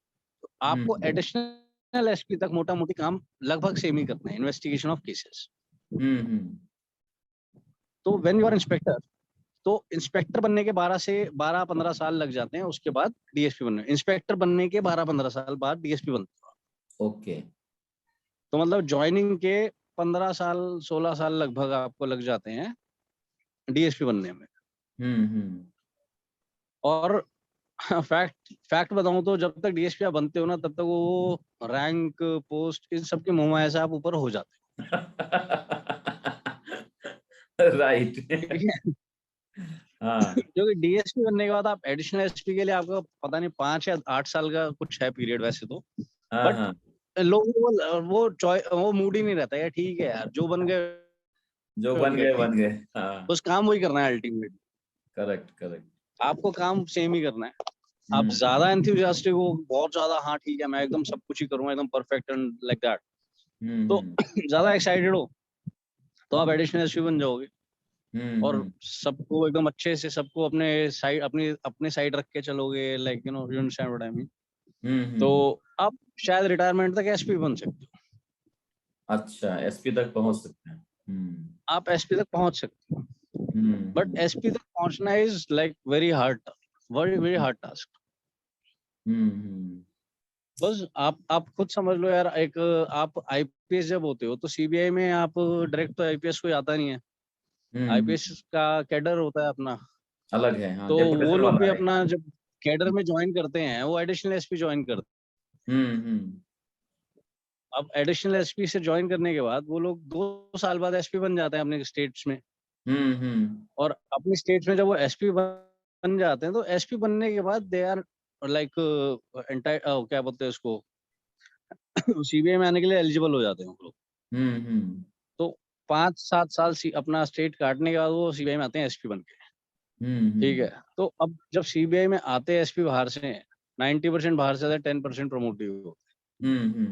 तो आपको हम्म एडिशनल एसपी तक मोटा मोटी काम लगभग सेम ही करना है, इन्वेस्टिगेशन ऑफ केसेस। हम्म। तो व्हेन यू आर इंस्पेक्टर, तो इंस्पेक्टर बनने के 12 से 15 साल लग जाते हैं, उसके बाद डीएसपी बनने, इंस्पेक्टर बनने के 12-15 साल बाद डीएसपी बनते हो। ओके। तो मतलब ज्वाइनिंग के 15 साल, 16 साल लगभग आपको लग जाते हैं डीएसपी बनने में। हम्म। और फैक्ट बताऊं तो जब तक डीएसपी आप बनते हो ना, तब तक वो रैंक, पोस्ट, इन सब के मुहमाया से आप ऊपर हो जाते राइट। हो। ठीक है, हाँ क्योंकि डीएसपी बनने के बाद आप एडिशनल एसपी के लिए आपका पता नहीं 5 या 8 साल का कुछ है पीरियड वैसे तो। हाँ बट हाँ। लोगों को वो मूड ही नहीं रहता है, ठीक है यार, जो जो बन बन गए गए ठीक बन है, गए। हाँ। बस काम वही करना है अल्टीमेट। Correct correct. आपको काम सेम ही करना है। आप हम्म ज्यादा एंथुसियास्टिक हो, बहुत ज्यादा, हाँ ठीक है मैं एकदम सब कुछ ही करूंगा एकदम परफेक्ट एंड लाइक दैट, तो हम्म ज्यादा एक्साइटेड हो, तो आप एडिशनल एसपी बन जाओगे। और हम्म। सबको एकदम अच्छे से, सबको अपने साइड रख के चलोगे, like you know, you understand what I mean. तो हम्म। आप शायद रिटायरमेंट तक एसपी बन सकते हो। अच्छा, एसपी तक पहुंच सकते हैं। आप एसपी तक पहुंच सकते हो, बट हम्म। एसपी तक पहुंचना is like very hard, very very hard task. Hmm. बस आप खुद समझ लो यार, एक आप आईपीएस जब होते हो, तो सीबीआई में आप डायरेक्ट तो आईपीएस कोई आता नहीं है। हम्म। आईपीएस का कैडर होता है अपना। अलग है, हाँ, तो वो डेपुटेशन लोग वाला भी है। अपना जब कैडर में ज्वाइन करते हैं, वो एडिशनल एसपी ज्वाइन करते हम्म। हैं। अब एडिशनल एसपी से ज्वाइन करने के बाद वो लोग 2 साल बाद एसपी बन जाते हैं अपने स्टेट्स में। हम्म। और अपने स्टेट्स में जब वो एसपी बन जाते हैं, तो एसपी बनने के बाद दे आर लाइक क्या बोलते हैं उसको, सीबीआई में आने के लिए एलिजिबल हो जाते हैं वो लोग। हम्म। तो 5-7 साल अपना स्टेट काटने के बाद वो सीबीआई में आते हैं एसपी बन के। ठीक है, तो अब जब सीबीआई में आते हैं एसपी बाहर से, 90% बाहर से आते हैं, 10% प्रमोटिव होते हैं। हम्म।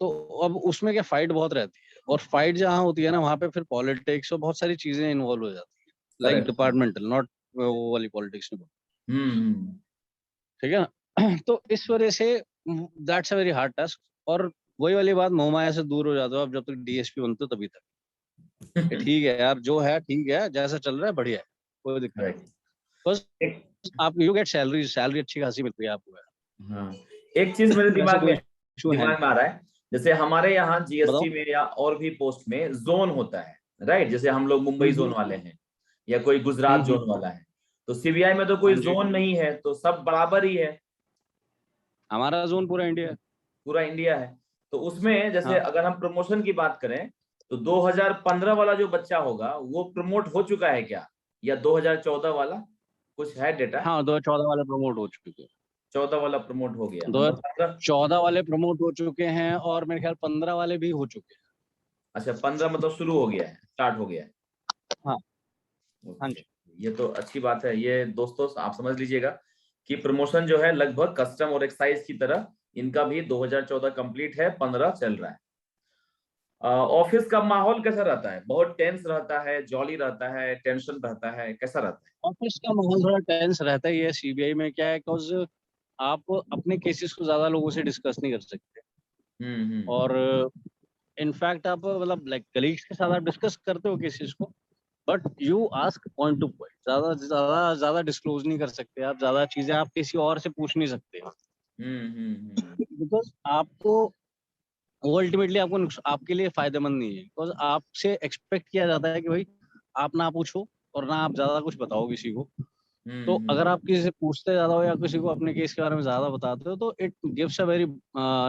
तो अब उसमें क्या फाइट बहुत रहती है, और फाइट जहाँ होती है ना, वहाँ पे फिर पॉलिटिक्स और बहुत सारी चीजें इन्वॉल्व हो जाती है, लाइक करेक्ट। डिपार्टमेंटल, नॉट वो वाली पॉलिटिक्स में। हम्म। ठीक है ना। तो इस वजह से that's a very hard task. और वही वाली बात, मोहमाया से दूर हो जाते हो आप जब तक डीएसपी बनते हो, तभी तक कि ठीक है यार, जो है ठीक है, जैसा चल रहा है बढ़िया है, कोई दिक्कत नहीं। राइट। बस एक, आप यू गेट सैलरी अच्छी खासी मिलती है आपको यार, हाँ, एक चीज मेरे वैसे दिमाग कोई में इशू है नहीं। आ रहा है, जैसे हमारे यहाँ बताओ। जीएसटी में या और भी पोस्ट में जोन होता है, राइट, जैसे हम लोग मुंबई जोन हम्म वाले हैं, या कोई गुजरात जोन हम्म। वाला है, तो सीबीआई में तो कोई हाँ जी, जोन नहीं है, तो सब बराबर ही है, हमारा जोन पूरा इंडिया है। पूरा इंडिया है। तो उसमें जैसे हाँ। अगर हम प्रमोशन की बात करें तो 2015 वाला जो बच्चा होगा वो प्रमोट हो चुका है क्या, या 2014 वाला कुछ है डेटा? हाँ, 2014 वाले प्रमोट हो चुके हैं। 14 वाला प्रमोट हो गया, मतलब 2014 वाले प्रमोट हो चुके हैं और मेरे ख्याल 15 वाले भी हो चुके हैं। अच्छा 15 मतलब शुरू हो गया है, स्टार्ट हो गया है। हाँ। हाँ ओके, जी। ये तो अच्छी बात है। ये दोस्तों आप समझ लीजिएगा कि प्रमोशन जो है लगभग कस्टम और एक्साइज की तरह इनका भी 2014 कंप्लीट है, 15 चल रहा है। ऑफिस का माहौल कैसा रहता है? बहुत टेंस रहता है, जॉली रहता है, टेंशन रहता है, कैसा रहता है? ऑफिस का माहौल थोड़ा टेंस रहता ही है। सीबीआई में क्या है, बिकॉज आप अपने केसेस को ज्यादा लोगों से डिस्कस नहीं कर सकते। हम्म। और इनफैक्ट आप मतलब लाइक कलीग्स के साथ आप डिस्कस करते हो केसेस को, but you ask point two point. ज्यादा ज्यादा ज्यादा डिस्क्लोज नहीं कर सकते आप, ज्यादा चीजें आप किसी और से पूछ नहीं सकते हम्म। बिकॉज आपको वो अल्टीमेटली आपके लिए फायदेमंद नहीं है। बिकॉज आपसे एक्सपेक्ट किया जाता है कि भाई आप ना पूछो और ना आप ज्यादा कुछ बताओ किसी को। तो अगर आप किसी से पूछते ज्यादा हो या किसी को अपने केस के बारे में ज्यादा बताते हो तो it gives a very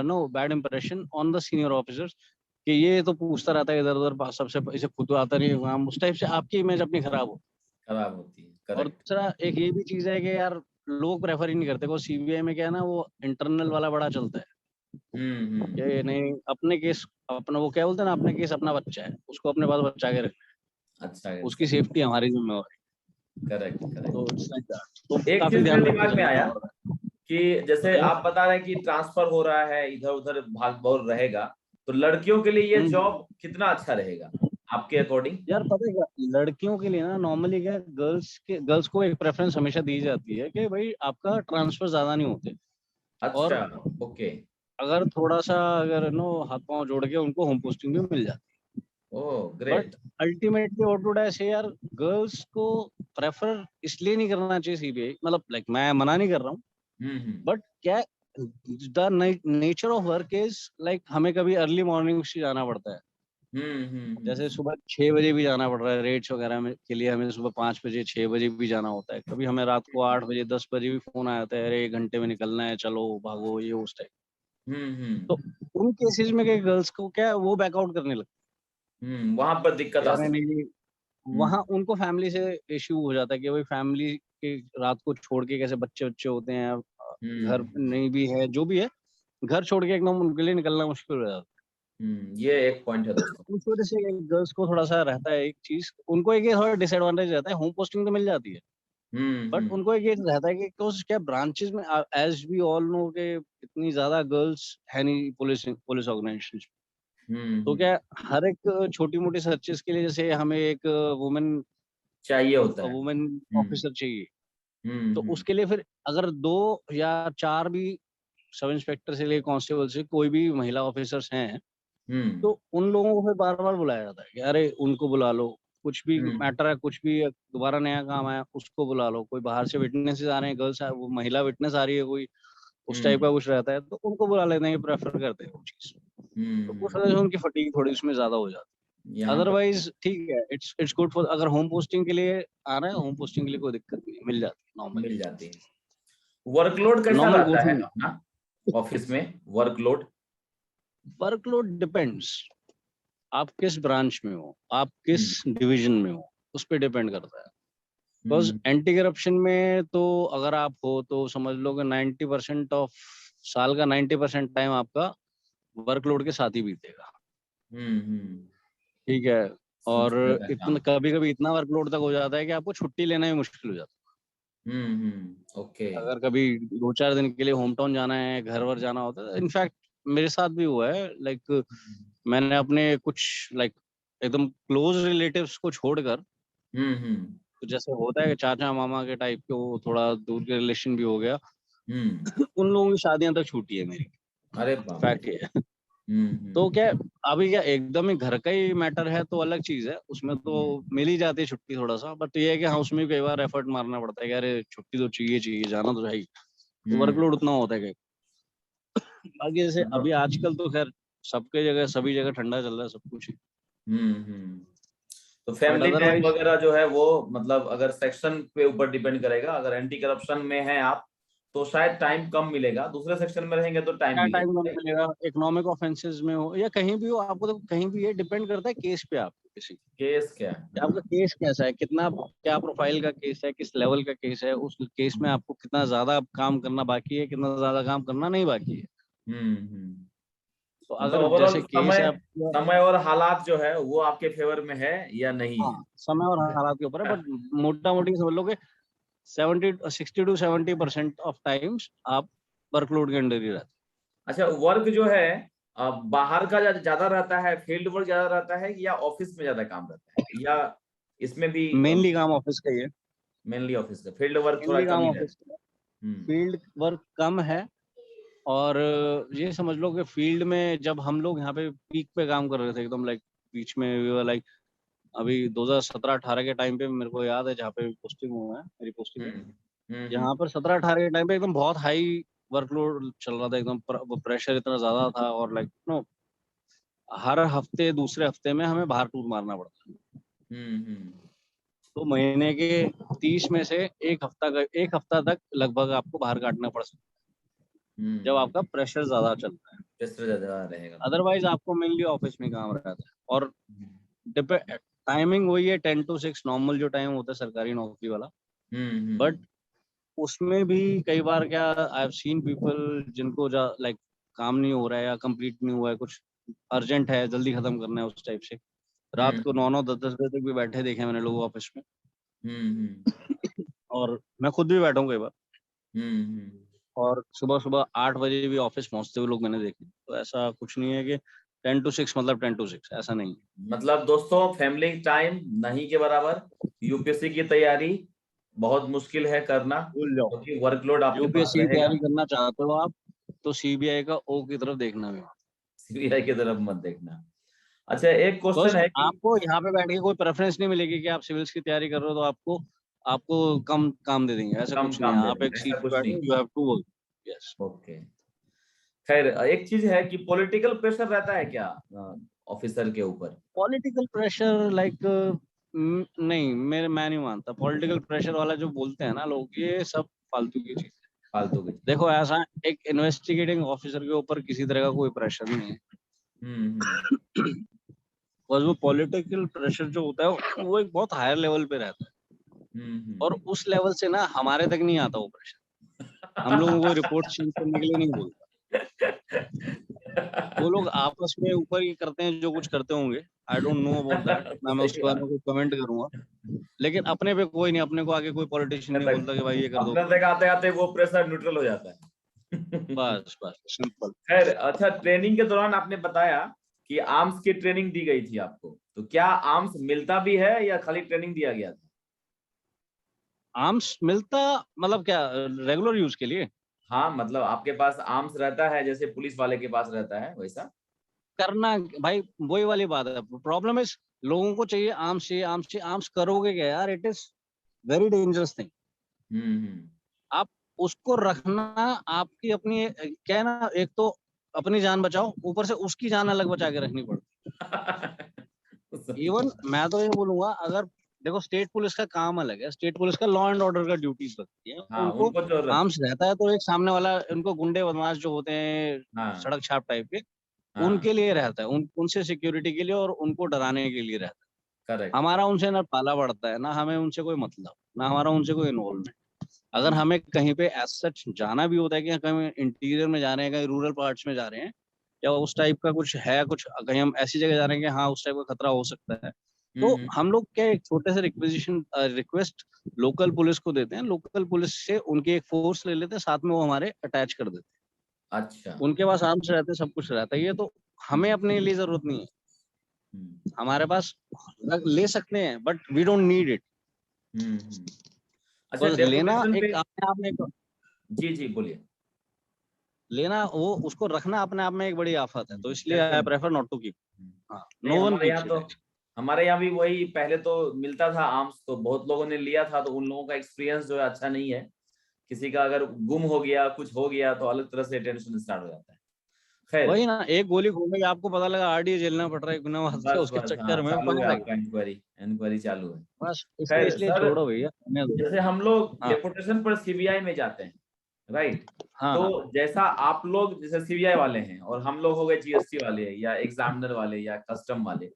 no bad impression on the senior officers कि ये तो पूछता रहता है इधर उधर, सबसे इसे खुद आता नहीं है काम। उस टाइप से आपकी इमेज अपनी खराब हो। खराब होती है, और करेक्ट। दूसरा एक ये भी चीज है कि यार लोग प्रेफर ही नहीं करते। वो सीबीआई में क्या है ना, वो इंटरनल वाला बड़ा चलता है कि ये नहीं अपने केस अपना, वो क्या बोलते हैं ना, अपने केस अपना बच्चा है, उसको अपने पास बचा के रखना अच्छा है, है, उसकी सेफ्टी हमारी जिम्मेवारी। करेक्ट तो करेक्ट। it's like that। तो एक काफी चीज मेरे ध्यान रख के दिमाग में चलना आया पड़ रहा है। कि जैसे बताइए। आप बता रहे हैं कि ट्रांसफर हो रहा है, इधर उधर भाग दौड़ रहेगा, तो लड़कियों के लिए ये हम्म। जॉब कितना अच्छा रहेगा आपके अकॉर्डिंग? यार पता है क्या, लड़कियों के लिए ना नॉर्मली क्या, गर्ल्स को एक प्रेफरेंस हमेशा दी जाती है कि भाई आपका ट्रांसफर ज्यादा नहीं होते। अच्छा, और ओके। अगर थोड़ा सा अगर नो हाथ पांव जोड़ के उनको होम पोस्टिंग भी मिल जाती ओह है। But great. Ultimately what would I से यार, गर्ल्स को प्रेफर इसलिए नहीं करना चाहिए सीबीआई, मतलब लाइक मैं मना नहीं कर रहा हूँ, हम्म। बट क्या the nature of work is like हमें कभी अर्ली मॉर्निंग से जाना पड़ता है। हम्म। जैसे सुबह 6 बजे भी जाना पड़ रहा है रेट्स वगैरह में के लिए, हमें सुबह 5 बजे 6 बजे भी जाना होता है। कभी हमें रात को 8 बजे 10 बजे भी फोन आ जाता है, अरे 1 घंटे में निकलना है, चलो भागो, ये उस टाइप। तो उन केसेस में क्या गर्ल्स को क्या वो बैकआउट करने लगते वहां पर दिक्कत हैं, आ अरे सकती नहीं, है। वहां उनको फैमिली से इश्यू हो जाता है कि भाई फैमिली के रात को छोड़ के कैसे, बच्चे बच्चे होते हैं, घर हम्म। नहीं भी है जो भी है, घर छोड़ के एकदम उनके लिए निकलना मुश्किल हो जाता ये एक पॉइंट है दोस्तों। है। उस वजह से गर्ल्स को थोड़ा सा रहता है एक चीज, उनको एक ये थोड़ा डिसएडवांटेज रहता है। होम पोस्टिंग तो मिल जाती है, बट हम्म। उनको एक ये रहता है कि कुछ क्या ब्रांचेस में, एज वी ऑल नो के इतनी ज्यादा गर्ल्स है नहीं पुलिस ऑर्गेनाइजेशन। तो हम्म। क्या हर एक छोटी मोटी सर्चेस के लिए जैसे हमें एक वुमेन चाहिए होता है। वुमेन हम्म। ऑफिसर चाहिए, तो हम्म। उसके लिए फिर अगर 2 या 4 भी सब इंस्पेक्टर से लेकर कांस्टेबल से कोई भी महिला ऑफिसर्स हैं, हम्म। तो उन लोगों को फिर बार बार बुलाया जाता है कि अरे उनको बुला लो, कुछ भी हम्म। मैटर है, कुछ भी दोबारा नया काम आया उसको बुला लो, कोई बाहर से विटनेसेस आ रहे हैं, गर्ल्स वो महिला विटनेस आ रही है कोई, उस टाइप हम्म। का कुछ रहता है, तो उनको बुला लेते हैं, प्रेफर करते हैं वो चीज। तो उस वजह से उनकी फटीग थोड़ी उसमें ज्यादा हो जाती है। यहाँ पर अदरवाइज ठीक है, इट्स गुड फॉर, अगर होम पोस्टिंग के लिए आ रहा है, होम पोस्टिंग के लिए कोई दिक्कत नहीं, मिल जाती है नॉर्मली। मिल जाती है। वर्कलोड कैसा नॉर्मल रहता है पोस्टिंग अपना ऑफिस में, वर्कलोड? वर्कलोड डिपेंड्स, आप किस ब्रांच में हो, आप किस हम्म। डिवीजन में हो, उस पर डिपेंड करता है। Because hmm. एंटी करप्शन में तो अगर आप हो तो समझ लो कि 90% ऑफ साल का 90% टाइम आपका वर्कलोड के साथ ही बीतेगा। हम्म। ठीक है। और समझ गया इतना काम। कभी कभी इतना वर्कलोड तक हो जाता है कि आपको छुट्टी लेना ही मुश्किल हो जाता ओके। है। अगर कभी 2 4 दिन के लिए होम टाउन जाना है, घर वर जाना होता है, इनफैक्ट मेरे साथ भी हुआ है। लाइक मैंने अपने कुछ लाइक एकदम क्लोज रिलेटिव्स को छोड़कर, हम्म। तो जैसे होता है कि चाचा मामा के टाइप के, वो थोड़ा दूर के रिलेशन भी हो गया, हम्म। उन लोगों की शादियां तक छूटी है मेरी। अरे बाप रे। फैक्ट है। तो हम्म। क्या अभी क्या एकदम ही घर का ही मैटर है तो अलग चीज है, उसमें तो मिल ही जाती है छुट्टी थोड़ा सा, बट ये है कि हाँ उसमें भी कई बार एफर्ट मारना पड़ता है कि अरे छुट्टी तो चाहिए चाहिए, जाना तो चाहिए। तो हम्म। वर्कलोड उतना होता है कि बाकी जैसे अभी मतलब आजकल तो खैर सबके जगह सभी जगह ठंडा चल रहा है सब कुछ ही। हम्म। तो बट फैमिली टाइम अदरवाइज वगैरह जो है वो, मतलब अगर सेक्शन पे ऊपर डिपेंड करेगा, अगर एंटी करप्शन में है आप तो शायद टाइम कम मिलेगा, दूसरे सेक्शन में रहेंगे तो टाइम टाइम कम मिलेगा। मिलेगा, इकोनॉमिक ऑफेंसेस में हो या कहीं भी हो, आपको तो कहीं भी ये डिपेंड करता है केस पे, आपको किसी केस क्या कि है? आपका केस कैसा है, कितना क्या प्रोफाइल का केस है, किस लेवल का केस है, उस केस में आपको कितना ज्यादा काम करना बाकी है, कितना ज्यादा काम करना नहीं बाकी है। हम्म। तो मतलब अगर ओवरऑल जैसे केस समय है आपका, समय और हालात जो है वो आपके फेवर में है या नहीं हाँ है? समय और हालात के ऊपर है, बट मोटा मोटी समझ लो कि 60 to 70% ऑफ टाइम्स आप वर्कलोड के अंडर ही रहते अच्छा, वर्क जो है बाहर का ज्यादा रहता है, फील्ड वर्क ज्यादा रहता है, या ऑफिस में ज्यादा काम रहता है, या इसमें भी हैं। मेनली काम ऑफिस का ही है, मेनली ऑफिस का, फील्ड वर्क थोड़ा मेनली कम काम ही ऑफिस रहता का, है? फील्ड वर्क कम है। और ये समझ लो कि फील्ड में जब हम लोग यहाँ पे पीक पे काम कर रहे थे एकदम लाइक बीच में लाइक अभी 2017-18 के टाइम पे मेरे को याद है, जहाँ पे पोस्टिंग हुआ है मेरी पोस्टिंग है, हम्म। यहाँ पर 17-18 के टाइम पे एकदम बहुत हाई वर्कलोड चल रहा था, एकदम प्रेशर इतना ज्यादा था, और लाइक नो हर हफ्ते दूसरे हफ्ते में हमें बाहर टूर मारना पड़ता है। हम्म। तो महीने के 30 में से एक हफ्ता तक लगभग आपको बाहर काटना पड़ सकता है जब आपका प्रेशर ज्यादा चलता है। प्रेशर ज्यादा रहेगा तो। अदरवाइज आपको मेनली ऑफिस में काम रहता है, और टाइमिंग वही है 10 to 6 नॉर्मल जो टाइम होता है सरकारी नौकरी वाला। बट उसमें भी कई बार क्या आई हैव सीन पीपल जिनको लाइक काम नहीं हो रहा है या कंप्लीट नहीं हुआ है, कुछ अर्जेंट है, जल्दी खत्म करना है उस टाइप से, रात को 9-9 10-10 बजे तक भी बैठे देखे मैंने लोग ऑफिस में। और मैं खुद भी बैठा हूँ कई बार, और सुबह सुबह 8 बजे भी ऑफिस पहुंचते हुए लोग मैंने देखे। तो ऐसा कुछ नहीं है कि 10 to 6 मतलब 10 to 6, ऐसा नहीं है। मतलब दोस्तों, फैमिली टाइम नहीं के बराबर। यूपीएससी की तैयारी बहुत मुश्किल है करना, भूल जाओ, क्योंकि वर्कलोड आपके पास यूपीएससी की रहेगा। तैयारी करना चाहते हो आप तो सीबीआई का ओ की तरफ देखना भी, सीबीआई की तरफ मत देखना। अच्छा, एक बस क्वेश्चन है कि आपको यहाँ पे बैठ के कोई प्रेफरेंस नहीं मिलेगी कि आप सिविल्स की तैयारी कर रहे हो तो आपको आपको कम काम दे देंगे, ऐसा कम कुछ नहीं है। काम दे आप एक देंगे, सीट ऐसा पे कुछ बैठे नहीं हो, है। You have to work. Yes. Okay. खैर, एक चीज है कि पॉलिटिकल प्रेशर रहता है क्या ऑफिसर के ऊपर? पॉलिटिकल प्रेशर लाइक नहीं, मैं नहीं मानता पॉलिटिकल प्रेशर वाला जो बोलते हैं ना लोग, ये सब फालतू की चीज है। फालतू की चीज। देखो ऐसा, एक इन्वेस्टिगेटिंग ऑफिसर के ऊपर किसी तरह का कोई प्रेशर नहीं है। बस वो पॉलिटिकल प्रेशर जो होता है वो एक बहुत हायर लेवल पे रहता है, और उस लेवल से ना हमारे तक नहीं आता वो प्रेशर। हम लोगों को रिपोर्ट चेंज करने के लिए नहीं बोलता। वो लोग आपस में ऊपर ही करते हैं जो कुछ करते होंगे, I don't know about that, मैं सही उसके बारे बात। में कोई कमेंट करूंगा। लेकिन अपने पे कोई नहीं, अपने को आगे कोई पॉलिटिशियन नहीं बोलता कि भाई ये कर दो। अपने तक आते आते वो प्रेशर न्यूट्रल हो जाता है। बस बस सिंपल। खैर, अच्छा, ट्रेनिंग के दौरान आपने बताया कि आर्म्स की ट्रेनिंग दी गई थी आपको, तो क्या आर्म्स मिलता भी है या खाली ट्रेनिंग दिया गया था? आर्म्स मिलता मतलब क्या, रेगुलर यूज के लिए? हाँ, मतलब आपके पास आर्म्स रहता है जैसे पुलिस वाले के पास रहता है वैसा? करना भाई वही वाली बात है, प्रॉब्लम इज लोगों को चाहिए आर्म्स, चाहिए आर्म्स, चाहिए आर्म्स। करोगे क्या यार, it is very dangerous thing. Hmm. आप उसको रखना, आपकी अपनी क्या है ना, एक तो अपनी जान बचाओ, ऊपर से उसकी जान अलग बचा के रखनी पड़ती। इवन मैं तो ये बोलूंगा, अगर देखो स्टेट पुलिस का काम अलग है, स्टेट पुलिस का लॉ एंड ऑर्डर का ड्यूटीज लगती है, हाँ, उनको उनको जरूरत आर्म्स रहता है तो एक सामने वाला, उनको गुंडे बदमाश जो होते हैं है। हाँ सड़क छाप टाइप के, हाँ, उनके लिए रहता है, उनसे सिक्योरिटी के लिए और उनको डराने के लिए रहता है। करेक्ट। हमारा उनसे ना पाला पड़ता है, ना हमें उनसे कोई मतलब, ना हमारा उनसे कोई इन्वॉल्वमेंट। अगर हमें कहीं पे एज सच जाना भी होता है कि कहीं इंटीरियर में जा रहे हैं, कहीं रूरल पार्ट्स में जा रहे हैं, या उस टाइप का कुछ है, कुछ कहीं हम ऐसी जगह जा रहे हैं कि हाँ उस टाइप का खतरा हो सकता है, तो हम लोग क्या एक छोटे से रिक्वेस्ट लोकल पुलिस को देते हैं, लोकल पुलिस से उनकी एक फोर्स ले लेते हैं, साथ में वो हमारे अटैच कर देते अच्छा। हैं। उनके पास आर्म्स रहते हैं, सब कुछ रहता है, ये तो हमें अपने लिए जरूरत नहीं है। हमारे पास ले सकते हैं but we don't need it. अच्छा, बस लेना डेपुटेशन पे। एक अपने आप में जी जी, बोलिए। लेना वो उसको रखना अपने आप में एक बड़ी आफत है, तो इसलिए आई बिल्कुल। Prefer not to keep. हाँ, नहीं, नो वन हमारे यहाँ कीप्स तो, इट। हमारे यहाँ भी वही पहले तो मिलता था आर्म्स, तो बहुत लोगों ने लिया था, तो उन लोगों का एक्सपीरियंस जो है अच्छा नहीं है। किसी का अगर गुम हो गया, कुछ हो गया, तो अलग तरह से टेंशन स्टार्ट हो जाता है। खैर, वही ना, एक गोली घूमेगी आपको पता लगा आरडीए झेलना पड़ रहा है बिना वास्ते, बस उसके बस, हाँ, चक्कर में चालू है पकड़ आपका लगे। इंक्वायरी, इंक्वायरी चालू है। बस इसलिए खैर इसलिए सर, छोड़ो भैया, रहने दो। जैसे हम लोग हाँ डेपुटेशन पर सीबीआई में जाते हैं, राइट। हाँ हाँ तो जैसा आप लोग जैसे सीबीआई वाले हैं और हम लोग हो गए जीएसटी वाले या एग्जामिनर वाले या कस्टम वाले,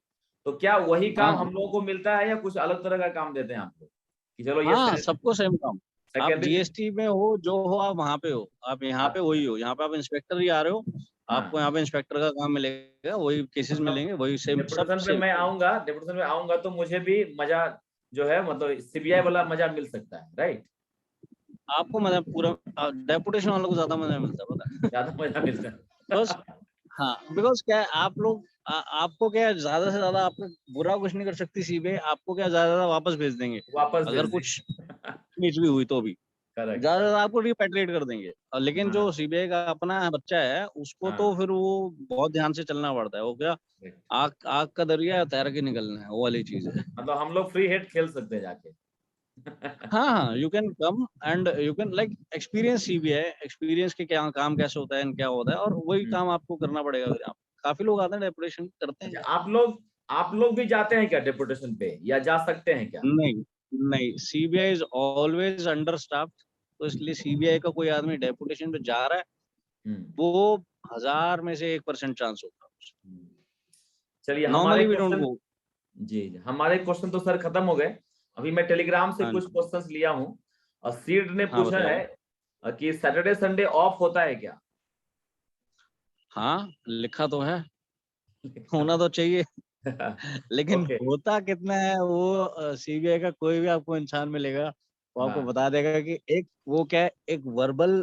तो क्या वही काम हाँ हम लोगों को मिलता है या कुछ अलग तरह का काम देते हैं आप लोग कि चलो ये हाँ, सबको सेम काम। आप सेकेंडरी? जीएसटी में हो, जो हो, आप वहाँ पे हो, आप यहाँ पे वही अच्छा, हो, यहाँ पे आप इंस्पेक्टर ही आ रहे हो, आपको हाँ, यहाँ पे इंस्पेक्टर का काम मिलेगा, वही केसेस मतलब मिलेंगे, वही सेम, सब डेपुटेशन पे सेम। मैं आऊंगा, डेपुटेशन में आऊंगा तो मुझे भी मजा जो है मतलब सीबीआई वाला मजा मिल सकता है, राइट? आपको मतलब पूरा डेपुटेशन वालों को ज्यादा मजा मिलता है, पता है। ज्यादा मजा मिलता बस, है। हाँ, बिकॉज क्या है, आप लोग आपको क्या है, ज्यादा से ज्यादा आपको बुरा कुछ नहीं कर सकती सीबीआई, आपको क्या ज्यादा से ज्यादा वापस भेज देंगे, वापस अगर भेज कुछ देंगे। मीट भी हुई तो भी करेक्ट, ज्यादा से करेक्ट। ज्यादा आपको रिपेट्रिएट कर देंगे। और लेकिन जो हाँ, सीबीआई का अपना बच्चा है, उसको तो हाँ, फिर वो बहुत ध्यान से चलना पड़ता है, वो क्या correct। आग आग का दरिया तैर के निकलना है, वो वाली चीज है। मतलब हम लोग फ्री हिट खेल सकते हैं जाके। हाँ हाँ, you can come and you can like experience CBI, experience के क्या काम कैसे होता है and क्या होता है, और वही हम्म। काम आपको करना पड़ेगा। फिर आप काफी लोग आते हैं डेपुटेशन करते अच्छा, हैं। आप लोग भी जाते हैं क्या डेपुटेशन पे या जा सकते हैं क्या? नहीं नहीं, CBI is always under staff, तो इसलिए सीबीआई का कोई आदमी डेपुटेशन पे जा रहा है, हम्म। वो 1000 में से 1% चांस होगा। हम्म। चलिए हमारे नॉर्मली वी डोंट क्वेश्चन, गो। जी जी, हमारे क्वेश्चन तो सर खत्म हो गए। अभी मैं टेलीग्राम से हाँ कुछ क्वेश्चंस लिया हूँ और सीड ने हाँ, पूछा बताइए। है कि सैटरडे संडे ऑफ होता है क्या? हाँ, लिखा तो है, होना तो चाहिए, लेकिन ओके। होता कितना है वो सीबीआई का कोई भी आपको इंसान मिलेगा, वो आपको हाँ। बता देगा कि एक वो क्या है, एक वर्बल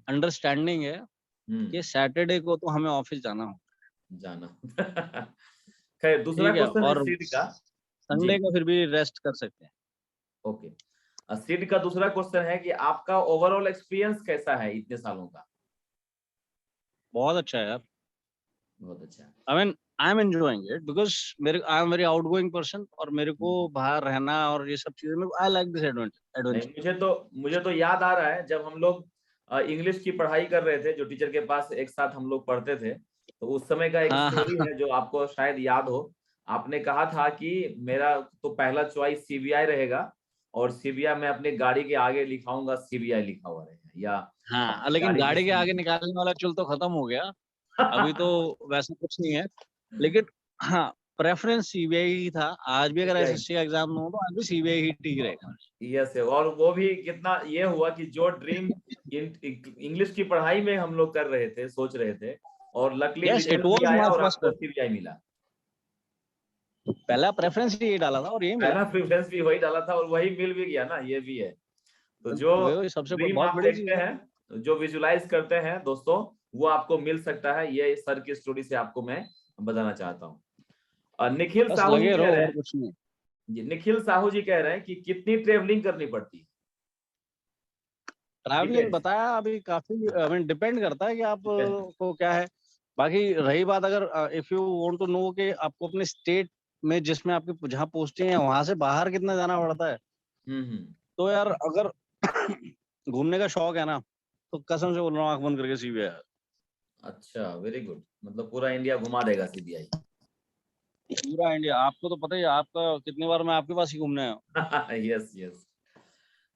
अंडरस्टैंडिंग है हम्म। कि सैटरडे को तो हमें ऑफिस जाना हो। जाना। खैर, दूसरा ठीक है, क्वेश्चन है और सीड का। जी, संडे को फिर भी रेस्ट कर सकते हैं। ओके। सीड का दूसरा क्वेश्चन है कि आपका ओवरऑल एक्सपीरियंस कैसा है इतने सालों का? बहुत अच्छा है यार। बहुत अच्छा। I mean I am enjoying it because मेरे I am very outgoing person, और मेरे को हम्म। बाहर रहना और ये सब चीजें, आई लाइक दिस नहीं, एडवेंचर। मुझे तो याद आ रहा है जब हम लोग इंग्लिश की पढ़ाई कर रहे थे, जो टीचर के पास एक साथ हम लोग पढ़ते थे, तो उस समय का एक हाँ हाँ स्टोरी हाँ है जो आपको शायद याद हो। आपने कहा था कि मेरा तो पहला चॉइस सीबीआई रहेगा और सीबीआई मैं अपनी गाड़ी के आगे लिखाऊंगा, सीबीआई लिखा हुआ रहेगा या हाँ, अपनी लेकिन गाड़ी के गाड़ी के आगे सामने। निकालने वाला चुल तो खत्म हो गया, अभी तो वैसा कुछ नहीं है। लेकिन हाँ, प्रेफरेंस सीबीआई ही था। आज भी अगर सीबीआई। एसएससी का एग्जाम ना हो तो आज भी सीबीआई ही ठीक रहेगा। यस है, और वो भी कितना ये हुआ कि जो ड्रीम इंग्लिश की पढ़ाई में हम लोग कर रहे थे, सोच रहे थे, और लकली यस, इट रिजल्ट भी वाज आया माय और फर्स्ट आपको प्रेफरेंस। सीबीआई मिला। पहला प्रेफरेंस ही यही डाला था और यही मिला। पहला प्रेफरेंस भी वही डाला था और वही मिल भी गया ना, ये भी है। तो जो वो सबसे ड्रीम बहुत आप बड़ी देखते चीज है। हैं, जो विजुलाइज करते हैं दोस्तों, वो आपको मिल सकता है। ये सर की स्टोरी से आपको मैं बताना चाहता हूँ। और निखिल बस साहू जी लगे कह रहो रहे और हैं, कुछ नहीं। जी निखिल साहू जी कह रहे हैं कि कितनी ट्रेवलिंग करनी पड़ती है? Travelling depends. बताया अभी काफी, आई मीन डिपेंड करता है कि आप डिपेंड। को क्या है। बाकी रही बात, अगर if you want to know कि आपको अपने स्टेट में जिसमें आपकी जहाँ पोस्टिंग है वहां से बाहर कितना जाना पड़ता है, हम्म। तो यार अगर घूमने का शौक है ना, तो कसम से बोल रहा हूँ, आंख बंद करके सीबीआई। अच्छा, वेरी गुड, मतलब पूरा इंडिया घुमा देगा सीबीआई। पूरा इंडिया, आपको तो पता ही है, आपका कितनी बार मैं आपके पास ही घूमने आया हूँ। Yes yes.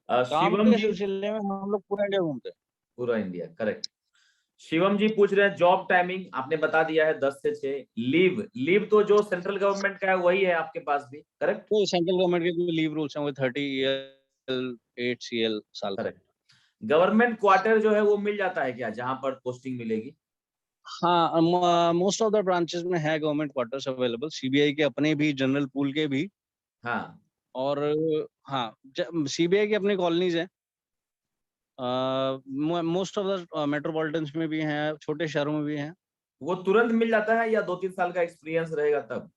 काम शिवम के जी, सिलसिले में हम लोग पूरा इंडिया घूमते हैं। पूरा इंडिया, करेक्ट। शिवम जी पूछ रहे हैं जॉब टाइमिंग आपने बता दिया है 10 से 6। लीव लीव तो जो सेंट्रल गवर्नमेंट का है वही है आपके पास भी, करेक्ट? तो सेंट्रल गवर्नमेंट के जो लीव रूल्स हैं वो 30 ईयर 8 CL साल का। करेक्ट। गवर्नमेंट क्वार्टर जो है वो मिल जाता है क्या, जहां पर पोस्टिंग मिलेगी? हाँ, मोस्ट ऑफ द ब्रांचेस में है गवर्नमेंट क्वार्टर्स अवेलेबल, सीबीआई के अपने भी, जनरल पूल के भी। हाँ। और हाँ, सीबीआई की अपनी कॉलोनीज हैं, मोस्ट ऑफ द मेट्रोपॉलिटन्स में भी हैं, छोटे शहरों में भी हैं। वो तुरंत मिल जाता है या 2-3 साल का एक्सपीरियंस रहेगा तब?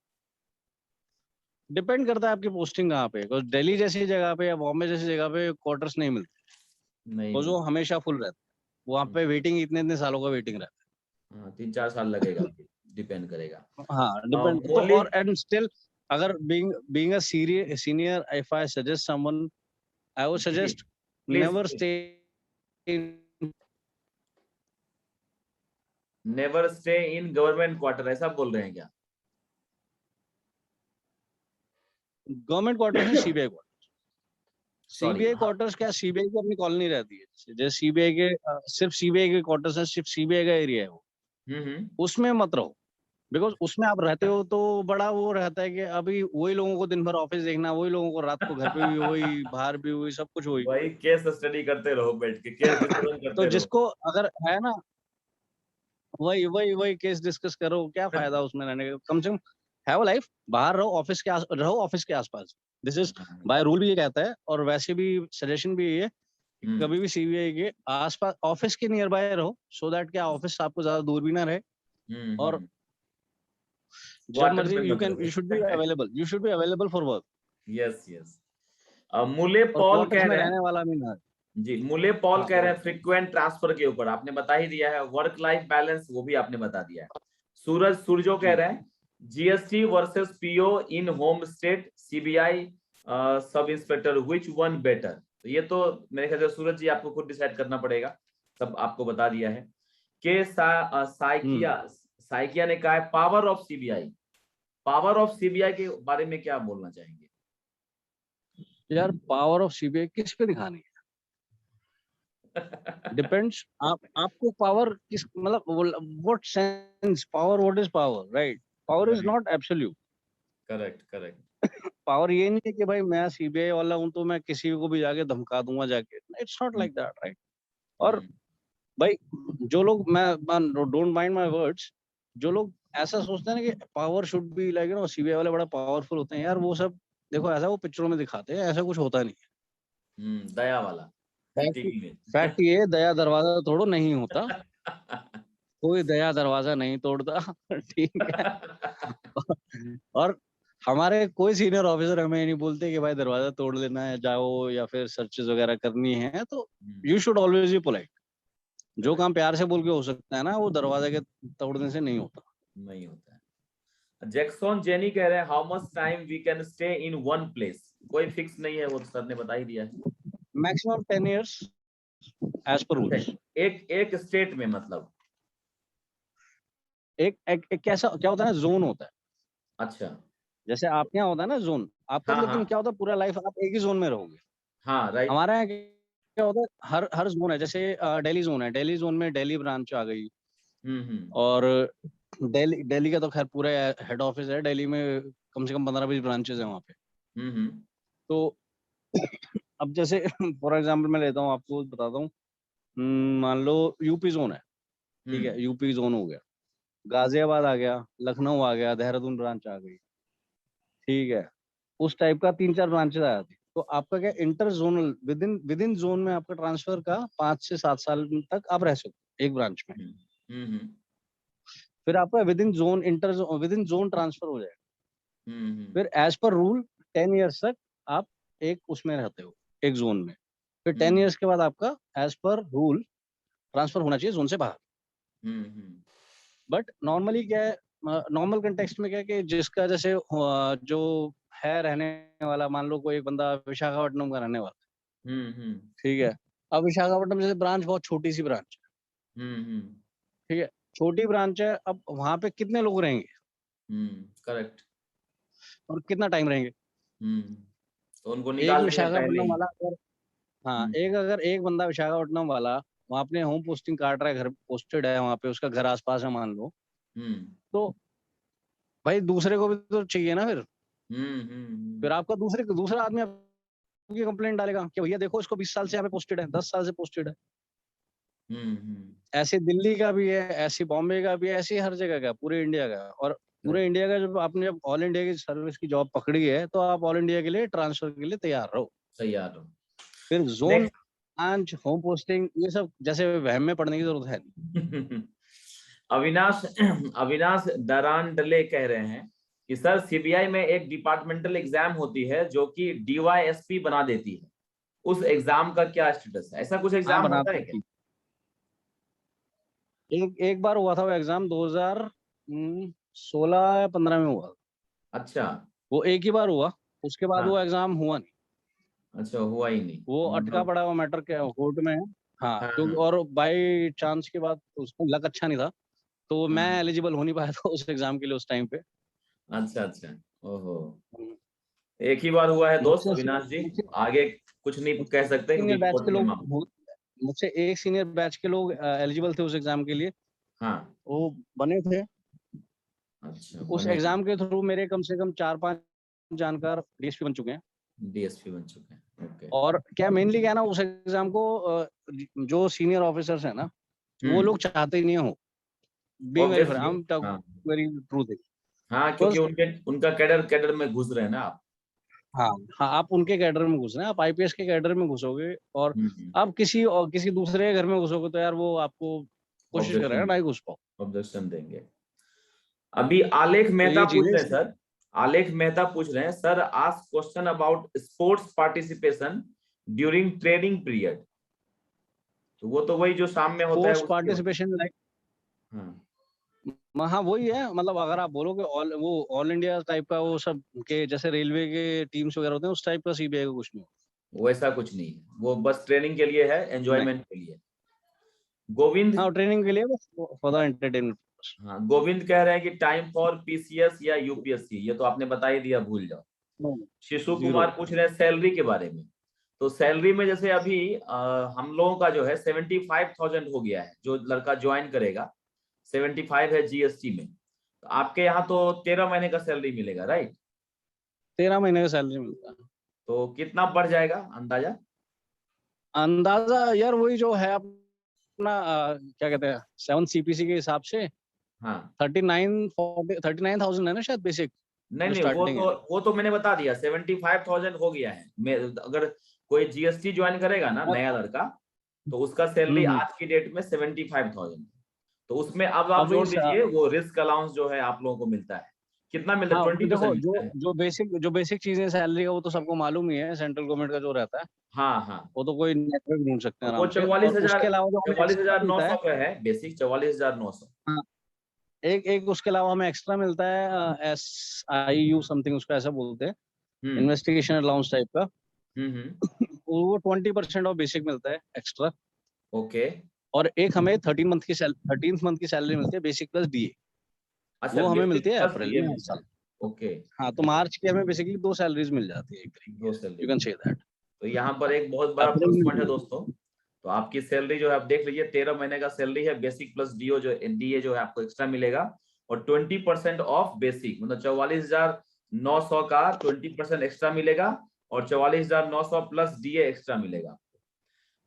डिपेंड करता है आपकी पोस्टिंग कहाँ पे, बिकॉज दिल्ली जैसी जगह पे या बॉम्बे जैसी जगह पे क्वार्टर्स नहीं मिलते, नहीं बिकॉज वो मिलता। हमेशा फुल रहता है, वहाँ पे वेटिंग इतने इतने सालों का वेटिंग रहता हाँ, 3-4 साल लगेगा, डिपेंड करेगा। है। हाँ, डिपेंड तो, मोली, और एंड स्टिल अगर being a senior, if I suggest someone, I would जी suggest please never please, stay. Never stay in government quarter, ऐसा बोल रहे हैं क्या? गवर्नमेंट क्वार्टर्स में सीबीआई क्वार्टर। सीबीआई क्वार्टर्स क्या, सीबीआई की अपनी कॉलोनी रहती है, जैसे सीबीआई के सिर्फ सीबीआई के क्वार्टर्स है, सिर्फ सीबीआई का एरिया है वो, उसमें मत रहो। बिकॉज उसमें आप रहते हो तो बड़ा वो रहता है कि अभी वही लोगों को दिन भर ऑफिस देखना, वही लोगों को रात को घर पे भी वही, बाहर भी वही, सब कुछ वही। वही केस स्टडी करते रहो बैठ के, केस डिस्कशन तो करते रहो। जिसको अगर है ना, वही वही वही केस डिस्कस करो, क्या फायदा उसमें रहने का। कम से कम हैव लाइफ, बाहर रहो, ऑफिस के रहो ऑफिस के आसपास। दिस इज बाय रूल भी ये कहता है, और वैसे भी सजेशन भी ये है कि कभी भी सीबीआई के आसपास ऑफिस के नियर बाय रहो, सो दैट क्या ऑफिस आपको ज्यादा दूर भी ना रहे, और जब मर्जी you should be available for work. Yes yes. Mule Paul कह रहे हैं, रहने वाला भी ना जी, मुले पॉल कह रहे हैं फ्रीक्वेंट ट्रांसफर के ऊपर आपने बता ही दिया है, वर्क लाइफ बैलेंस वो भी आपने बता दिया है। सूरज सूरजो कह रहे हैं GST versus PO in home state, CBI sub inspector, which one better. तो ये तो मेरे ख्याल से सूरज जी आपको खुद डिसाइड करना पड़ेगा, सब आपको बता दिया है। के साइकिया ने कहा है power of CBI. Power of CBI के बारे में क्या बोलना चाहेंगे? यार, पावर ऑफ सीबीआई किस पे दिखानी है? डिपेंड्स, आपको पावर किस, मतलब what sense power, what is power, right? Power is not absolute. Correct correct. Power ये नहीं है कि भाई मैं सीबीआई वाला हूं तो मैं किसी को भी जाके धमका दूंगा जाके, it's not like that, right? और भाई जो लोग, मैं डोंट माइंड माय वर्ड्स, जो लोग ऐसा सोचते हैं ना कि power should be like, you know, CBI वाले बड़ा पावरफुल होते हैं, यार वो सब देखो, ऐसा वो पिक्चरों में दिखाते हैं, ऐसा कुछ होता नहीं है। दया वाला फैक्ट ये, दया दरवाजा तोड़ो नहीं होता। कोई दया दरवाजा नहीं तोड़ता। ठीक है। और हमारे कोई सीनियर ऑफिसर हमें नहीं बोलते कि भाई दरवाजा तोड़ लेना है, जाओ, या फिर सर्चेस वगैरह करनी है, तो you should always be polite. जो काम प्यार से बोल के हो सकता है ना, वो दरवाजा के तोड़ने से नहीं होता। नहीं होता है। जैक्सन जेनी कह रहे हैं how much time we can stay in one place. कोई फिक्स नहीं है, वो सर ने बता ही दिया है। Maximum 10 years as per rules. एक स्टेट में, मतलब एक कैसा क्या होता है ना, जोन होता है। अच्छा, जैसे आपके यहाँ होता है ना जोन, आपका हाँ, लेकिन हाँ, क्या होता है, पूरा लाइफ आप एक ही जोन में रहोगे। हाँ, राइट। हमारे यहाँ क्या होता है, हर जोन है। जैसे दिल्ली जोन है, दिल्ली जोन में दिल्ली ब्रांच आ गई, और दिल्ली का तो खैर पूरा हेड ऑफिस है, दिल्ली में कम से कम 15-20 ब्रांचेस है वहाँ पे। तो अब जैसे फॉर एग्जांपल मैं लेता हूँ, आपको बताता हूँ, मान लो यूपी जोन है, ठीक है, यूपी जोन हो गया, गाजियाबाद आ गया, लखनऊ आ गया, देहरादून ब्रांच आ गई, ठीक है, उस टाइप का 3-4 ब्रांचेस आ जाती। तो आपका क्या, inter zonal, with in zone में आपका ट्रांसफर का 5 से 7 साल तक आप रह सकते एक ब्रांच में। फिर आपका with in zone with in zone transfer हो जाएगा। फिर एज पर रूल 10 years तक आप एक उसमें रहते हो, एक जोन में। फिर 10 years के बाद आपका एज पर रूल ट्रांसफर होना चाहिए जोन से बाहर। बट नॉर्मली क्या है, नॉर्मल कंटेक्स्ट में क्या है कि जिसका जैसे जो है रहने वाला, मान लो कोई एक बंदा विशाखापट्टनम का रहने वाला, ठीक है, अब विशाखापट्टनम जैसे ब्रांच बहुत छोटी सी ब्रांच है, ठीक है, छोटी ब्रांच है, अब वहां पे कितने लोग रहेंगे, करेक्ट, और कितना टाइम रहेंगे? तो उनको एक निकाल देंगे पहले विशाखापट्टनम ही। वाला अगर, हाँ, अगर एक बंदा विशाखापट्टनम वाला वहाँ अपने होम पोस्टिंग काट रहा है, घर पोस्टेड है वहाँ पे, उसका घर आसपास है मान लो, तो भाई दूसरे को भी तो चाहिए ना। फिर आपका दूसरा आदमी आपकी कंप्लेंट डालेगा कि भैया देखो, इसको 20 साल से यहाँ पे पोस्टेड है, 10 साल से पोस्टेड है। ऐसे दिल्ली का भी है, ऐसे बॉम्बे का भी है, ऐसे हर जगह का, पूरे इंडिया का। और पूरे इंडिया का जब आपने ऑल इंडिया की सर्विस की जॉब पकड़ी है, तो आप ऑल इंडिया के लिए ट्रांसफर के लिए तैयार रहो। फिर जोन, ब्रांच, होम पोस्टिंग, ये सब जैसे वहम में पड़ने की जरूरत है नहीं। अविनाश दरांडले कह रहे हैं कि सर सीबीआई में एक डिपार्टमेंटल एग्जाम होती है जो कि डीवाईएसपी बना देती है, उस एग्जाम का क्या स्टेटस है? ऐसा कुछ एग्जाम होता है क्या? एक बार हुआ था वो एग्जाम, 2016 या 15 में हुआ। अच्छा, वो एक ही बार हुआ, उसके बाद वो एग्जाम हुआ नहीं। अच्छा, हुआ ही नहीं, वो अटका पड़ा हुआ मैटर के कोर्ट में है। हाँ, क्योंकि और बाय चांस के बाद उसका लक अच्छा नहीं था, तो मैं एलिजिबल हो नहीं पाया था उस एग्जाम के लिए उस टाइम पे। अच्छा, ओहो, एक ही बार हुआ है दोस्त अविनाश जी, आगे कुछ नहीं कह सकते कि सीनियर बैच कोर्ट के में लोग मामला। मुझसे एक सीनियर बैच के लोग एलिजिबल थे उस एग्जाम के लिए, हाँ वो बने थे। अच्छा, उस बने एग्जाम के थ्रू मेरे कम से कम 4-5 जानकार डीएसपी बन चुके हैं। डीएसपी बन चुके हैं। ओके। और क्या मेनली क्या है ना, उस एग्जाम को जो सीनियर ऑफिसर्स है ना, वो लोग चाहते ही नहीं हो, बीइंग वेरी ऑब्वियसली। फ्रैंक, हाँ वेरी ट्रूथ। हाँ, क्योंकि बिकॉज उनका कैडर में घुस रहे हैं ना आप। हाँ हाँ, आप उनके कैडर में घुस रहे हैं, आप आईपीएस के कैडर में घुसोगे और हम्म। आप किसी दूसरे के घर में घुसोगे तो यार वो आपको कोशिश करेगा ऑब्जेक्शन ना ही घुस पाओ। ऑब्जेक्शन देंगे। अभी आलेख तो मेहता ये पूछ चीजें रहे हैं सर, आलेख मेहता पूछ रहे हैं sir, ask question about sports participation during training period. तो वो तो वही जो शाम में होता है स्पोर्ट्स उसके। पार्टिसिपेशन लाइक, हाँ हाँ वही है, मतलब अगर आप बोलोगे ऑल इंडिया टाइप का, वो सब के जैसे रेलवे के टीम्स वगैरह होते हैं उस टाइप का सीबीआई का कुछ नहीं वैसा कुछ नहीं है, वो बस ट्रेनिंग के लिए है, नहीं। एंजॉयमेंट के लिए। गोविंद, हाँ ट्रेनिंग के लिए बस, फॉर द एंटरटेनमेंट। हाँ गोविंद कह रहे हैं कि टाइम फॉर पीसीएस या यूपीएससी, ये तो आपने बता ही दिया, भूल जाओ। शिशु जीरो। कुमार पूछ रहे हैं सैलरी के बारे में। तो सैलरी में जैसे अभी हम लोगों का जो है 75,000 हो गया है, जो लड़का ज्वाइन करेगा 75 है जीएसटी में। तो आपके यहाँ तो 13 महीने का सैलरी मिलेगा, राइट? 13 महीने का सैलरी मिलता है। तो कितना बढ़ जाएगा अंदाजा? अंदाजा यार वही जो है अपना क्या कहते हैं 7 सीपीसी के हिसाब से हाँ 39,000 है ना शायद बेसिक, नहीं जो नहीं, स्टार्टिंग है। वो तो मैंने बता दिया, 75,000 हो गया है। अगर कोई जीएसटी ज्वाइन करेगा ना और नया लड़का, तो उसका सैलरी हम्म, आज की डेट में 75,000। तो उसमें अब आप अभी जोड़ दीजिए वो रिस्क अलाउंस जो है आप लोगों को मिलता है, कितना मिलता है? हाँ 20% देखो, मिलता है। जो बेसिक चीजें सैलरी का वो तो सबको मालूम ही है, सेंट्रल गवर्नमेंट का जो रहता है हाँ हाँ, वो तो कोई नेटवर्क ढूंढ सकते हैं वो आराम से। चौवालीस और हजार उसके अलावा जो हमें चौवालीस एक्स्ट्रा हजार नौ मिलता है, सौ का है, बेसिक 44,900। हाँ, एक एक उसके अलावा हमें एक्स्ट्रा मिलता है, SIU समथिंग उसका ऐसा बोलते हैं, हम्म इन्वेस्टिगेशन अलाउंस टाइप का। हम्म। वो 20% ऑफ बेसिक मिलता है एक्स्ट्रा। ओके। और एक हमें 13th मंथ की सैलरी मिलती है, बेसिक प्लस डीए। अच्छा, वो हमें मिलती बेसिक है प्लस अप्रैल डीए में हर मिलता साल। है। ओके। हाँ तो मार्च की हमें बेसिकली 2 सैलरीज मिल जाती है एक तरीके दो से, सैलरी यू कैन मिलता से है। दैट। तो यहाँ पर एक बहुत बड़ा अप्रैल प्लस में पॉइंट है मिलती दोस्तों। तो आपकी सैलरी जो है आप देख लीजिए, 13 महीने का सैलरी है, बेसिक प्लस डीए जो है आपको एक्स्ट्रा मिलेगा। और 20% ऑफ बेसिक, मतलब 44,900 का 20% एक्स्ट्रा मिलेगा। और 44,900 प्लस डीए एक्स्ट्रा मिलेगा।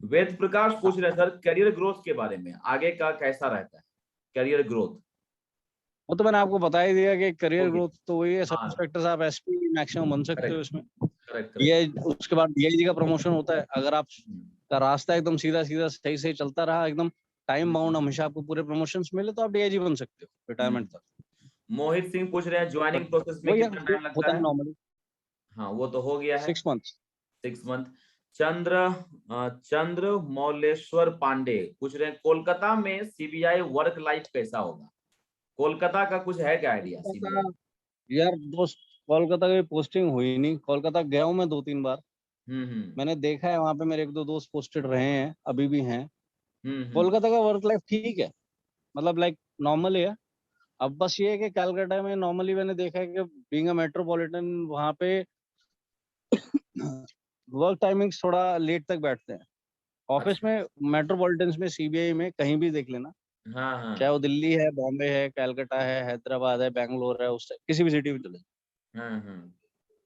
वेद प्रकाश है। पूछ रहे हैं सर, करियर ग्रोथ के बारे में आगे का कैसा रहता है, करियर ग्रोथ? वो तो मैंने आपको बता ही दिया कि करियर ओके। ग्रोथ तो वही है, सब हाँ इंस्पेक्टर आप एसपी मैक्सिमम बन सकते हो करेक्ट इसमें। करेक्ट ये करेक्ट। उसके बाद डीआईजी का प्रमोशन होता है, अगर आप का रास्ता एकदम सीधा सीधा सही सही चलता रहा, एकदम टाइम बाउंड, हमेशा आपको पूरे प्रमोशंस मिले, तो आप डीआईजी बन सकते हो रिटायरमेंट तक। मोहित सिंह पूछ रहे हैं बट ज्वाइनिंग प्रोसेस में वही है कितना जो टाइम लगता होता है है? नॉर्मली हाँ वो तो हो गया है, 6 मंथ। 6 मंथ। चंद्र मौलेश्वर पांडे पूछ रहे हैं कोलकाता में सीबीआई वर्क लाइफ कैसा होगा? कोलकाता का कुछ है क्या आइडिया सीबीआई? यार दोस्त, कोलकाता की पोस्टिंग हुई नहीं, कोलकाता गया हूँ मैं 2-3 बार। हम्म। मैंने देखा है वहां पे, मेरे एक दो दोस्त पोस्टेड रहे हैं, अभी भी हैं। हम्म। कोलकाता का वर्क लाइफ ठीक है, मतलब लाइक नॉर्मल है। अब बस ये है कि कलकत्ता में नॉर्मली मैंने देखा है कि बीइंग अ मेट्रोपॉलिटन वहाँ पे वर्क टाइमिंग्स थोड़ा लेट तक बैठते हैं ऑफिस अच्छा। में। मेट्रोपॉलिटन में, सीबीआई में, कहीं भी देख लेना, हाँ चाहे हाँ वो दिल्ली है, बॉम्बे है, कलकत्ता है, हैदराबाद है, बेंगलोर है, उस किसी भी सिटी में चले जाओ, हाँ।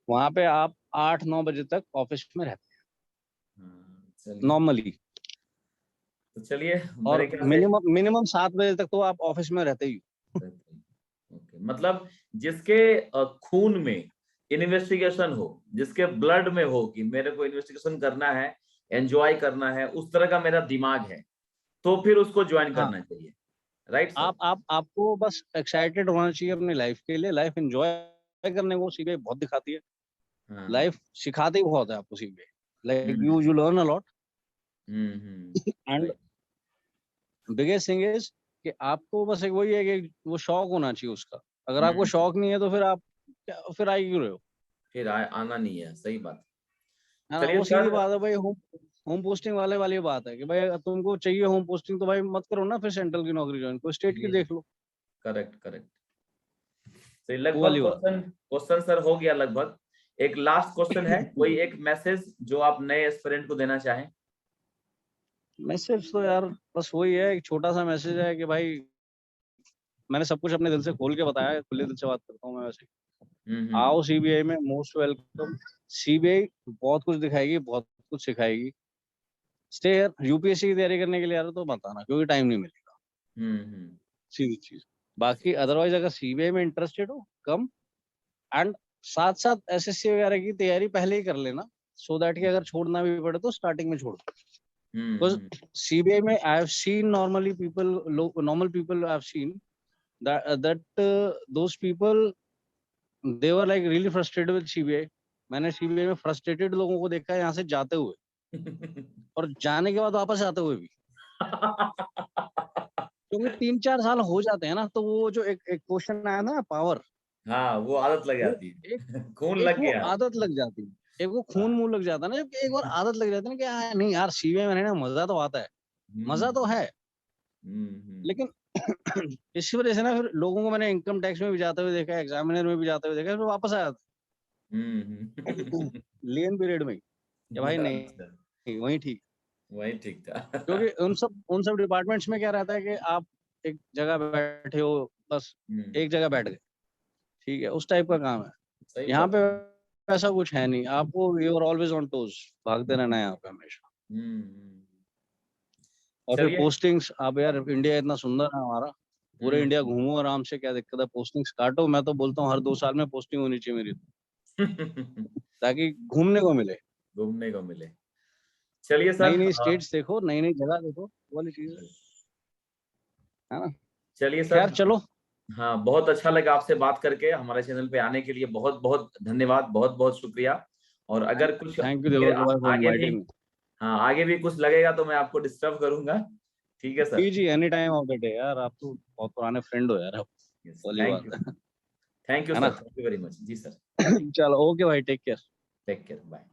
वहाँ पे आप 8-9 बजे तक ऑफिस में रहते हैं चलिए। नॉर्मली। तो चलिए और मेरे ख्याल से मिनिमम मिनिमम 7 बजे तक तो आप ऑफिस में रहते ही हो। ओके, मतलब जिसके खून में इन्वेस्टिगेशन हो, जिसके ब्लड में हो कि मेरे को इन्वेस्टिगेशन करना है, एंजॉय करना है, उस तरह का मेरा दिमाग है, तो फिर उसको ज्वाइन हाँ, करना चाहिए, राइट सर? आपको बस एक्साइटेड होना चाहिए अपनी लाइफ के लिए, लाइफ एंजॉय करने को सीबीआई बहुत दिखाती है। हाँ। लाइफ सिखाते ही बहुत है आपको CBI, like hmm you learn a lot. And right. Biggest thing is कि आपको बस एक वही है कि वो शौक होना चाहिए उसका। अगर आपको हम्म। शौक नहीं है तो फिर आप फिर आई क्यों रहे हो? फिर आना नहीं है, सही बात। है ना, चलिए वो सीधी सर। बात है भाई। होम होम पोस्टिंग वाली बात है कि भाई अगर तुमको चाहिए होम पोस्टिंग तो भाई मत करो ना, फिर सेंट्रल की नौकरी ज्वाइन, कोई स्टेट की देख लो। Correct correct. तो वो लगभग वाली बात। क्वेश्चन क्वेश्चन सर हो गया लगभग। एक लास्ट क्वेश्चन है, कोई एक मैसेज जो आप नए एस्पिरेंट को देना चाहें? मैसेज तो यार बस वही है, एक छोटा सा मैसेज है कि भाई मैंने सब कुछ अपने दिल से खोल के बताया है, खुले दिल से बात करता हूँ मैं वैसे। आओ सीबीआई में, मोस्ट वेलकम। सीबीआई बहुत कुछ दिखाएगी, बहुत कुछ सिखाएगी। स्टे यार, यूपीएससी की तैयारी करने के लिए यार तो मत आना, क्योंकि टाइम नहीं मिलेगा। सीधी चीज। बाकी अदरवाइज अगर सीबीआई में इंटरेस्टेड हो, कम। एंड साथ साथ एसएससी वगैरह की तैयारी पहले ही कर लेना, सो दैट कि अगर छोड़ना भी पड़े तो स्टार्टिंग में छोड़ दो। बिकॉज सीबीआई में I have seen normal people I have seen that those people, they were like really frustrated with CBI. मैंने सीबीआई में फ्रस्ट्रेटेड लोगों को देखा है यहाँ से जाते हुए, और जाने के बाद वापस आते हुए भी। क्योंकि 3-4 साल हो जाते हैं ना, तो वो जो एक क्वेश्चन आया ना, पावर, हाँ, वो आदत लग वो जाती एक है। खून एक लग वो गया। आदत लग जाती है, एक वो खून मुंह लग जाता है ना, जबकि एक बार आदत लग जाती है ना कि नहीं यार सीबीआई में रहने में मजा तो आता है, मजा तो है। लेकिन इसी वजह से ना फिर लोगों को मैंने इनकम टैक्स में भी जाते हुए देखा, एग्जामिनर में भी जाते हुए देखा, फिर वापस आया लेन पीरियड में कि भाई नहीं वही ठीक। वही ठीक था। क्योंकि उन सब डिपार्टमेंट्स में क्या रहता है कि आप एक जगह बैठे हो, बस एक जगह बैठ गए, ठीक है, उस टाइप का काम है। सही यहाँ बात। पे ऐसा कुछ है नहीं, आपको you are always on toes, भागते रहना है यहाँ पे हमेशा। और फिर चलिए। पोस्टिंग्स, आप यार इंडिया इतना सुंदर है हमारा, पूरे इंडिया घूमो आराम से, क्या दिक्कत है, पोस्टिंग्स काटो। मैं तो बोलता हूँ हर 2 साल में पोस्टिंग होनी चाहिए मेरी, ताकि घूमने को मिले, घूमने को मिले। चलिए नई सर। नई स्टेट्स देखो, नई नई जगह देखो, वो वाली चीज है ना। चलिए सर। खैर चलो, हाँ, बहुत अच्छा लगा आपसे बात करके। हमारे चैनल पे आने के लिए बहुत बहुत धन्यवाद, बहुत बहुत शुक्रिया। और अगर कुछ थैंक यू देवाकर भाई फॉर आगे भी, इनवाइटिंग मी। हाँ, आगे भी कुछ लगेगा तो मैं आपको डिस्टर्ब करूंगा। ठीक है जी सर। जी, any time of the day यार, आप तो बहुत पुराने फ्रेंड हो यार, आप वाली थैंक बात यू। है थैंक यू है सर, ना। Thank you very much. जी सर। चलो ओके भाई, take care. Take care, bye.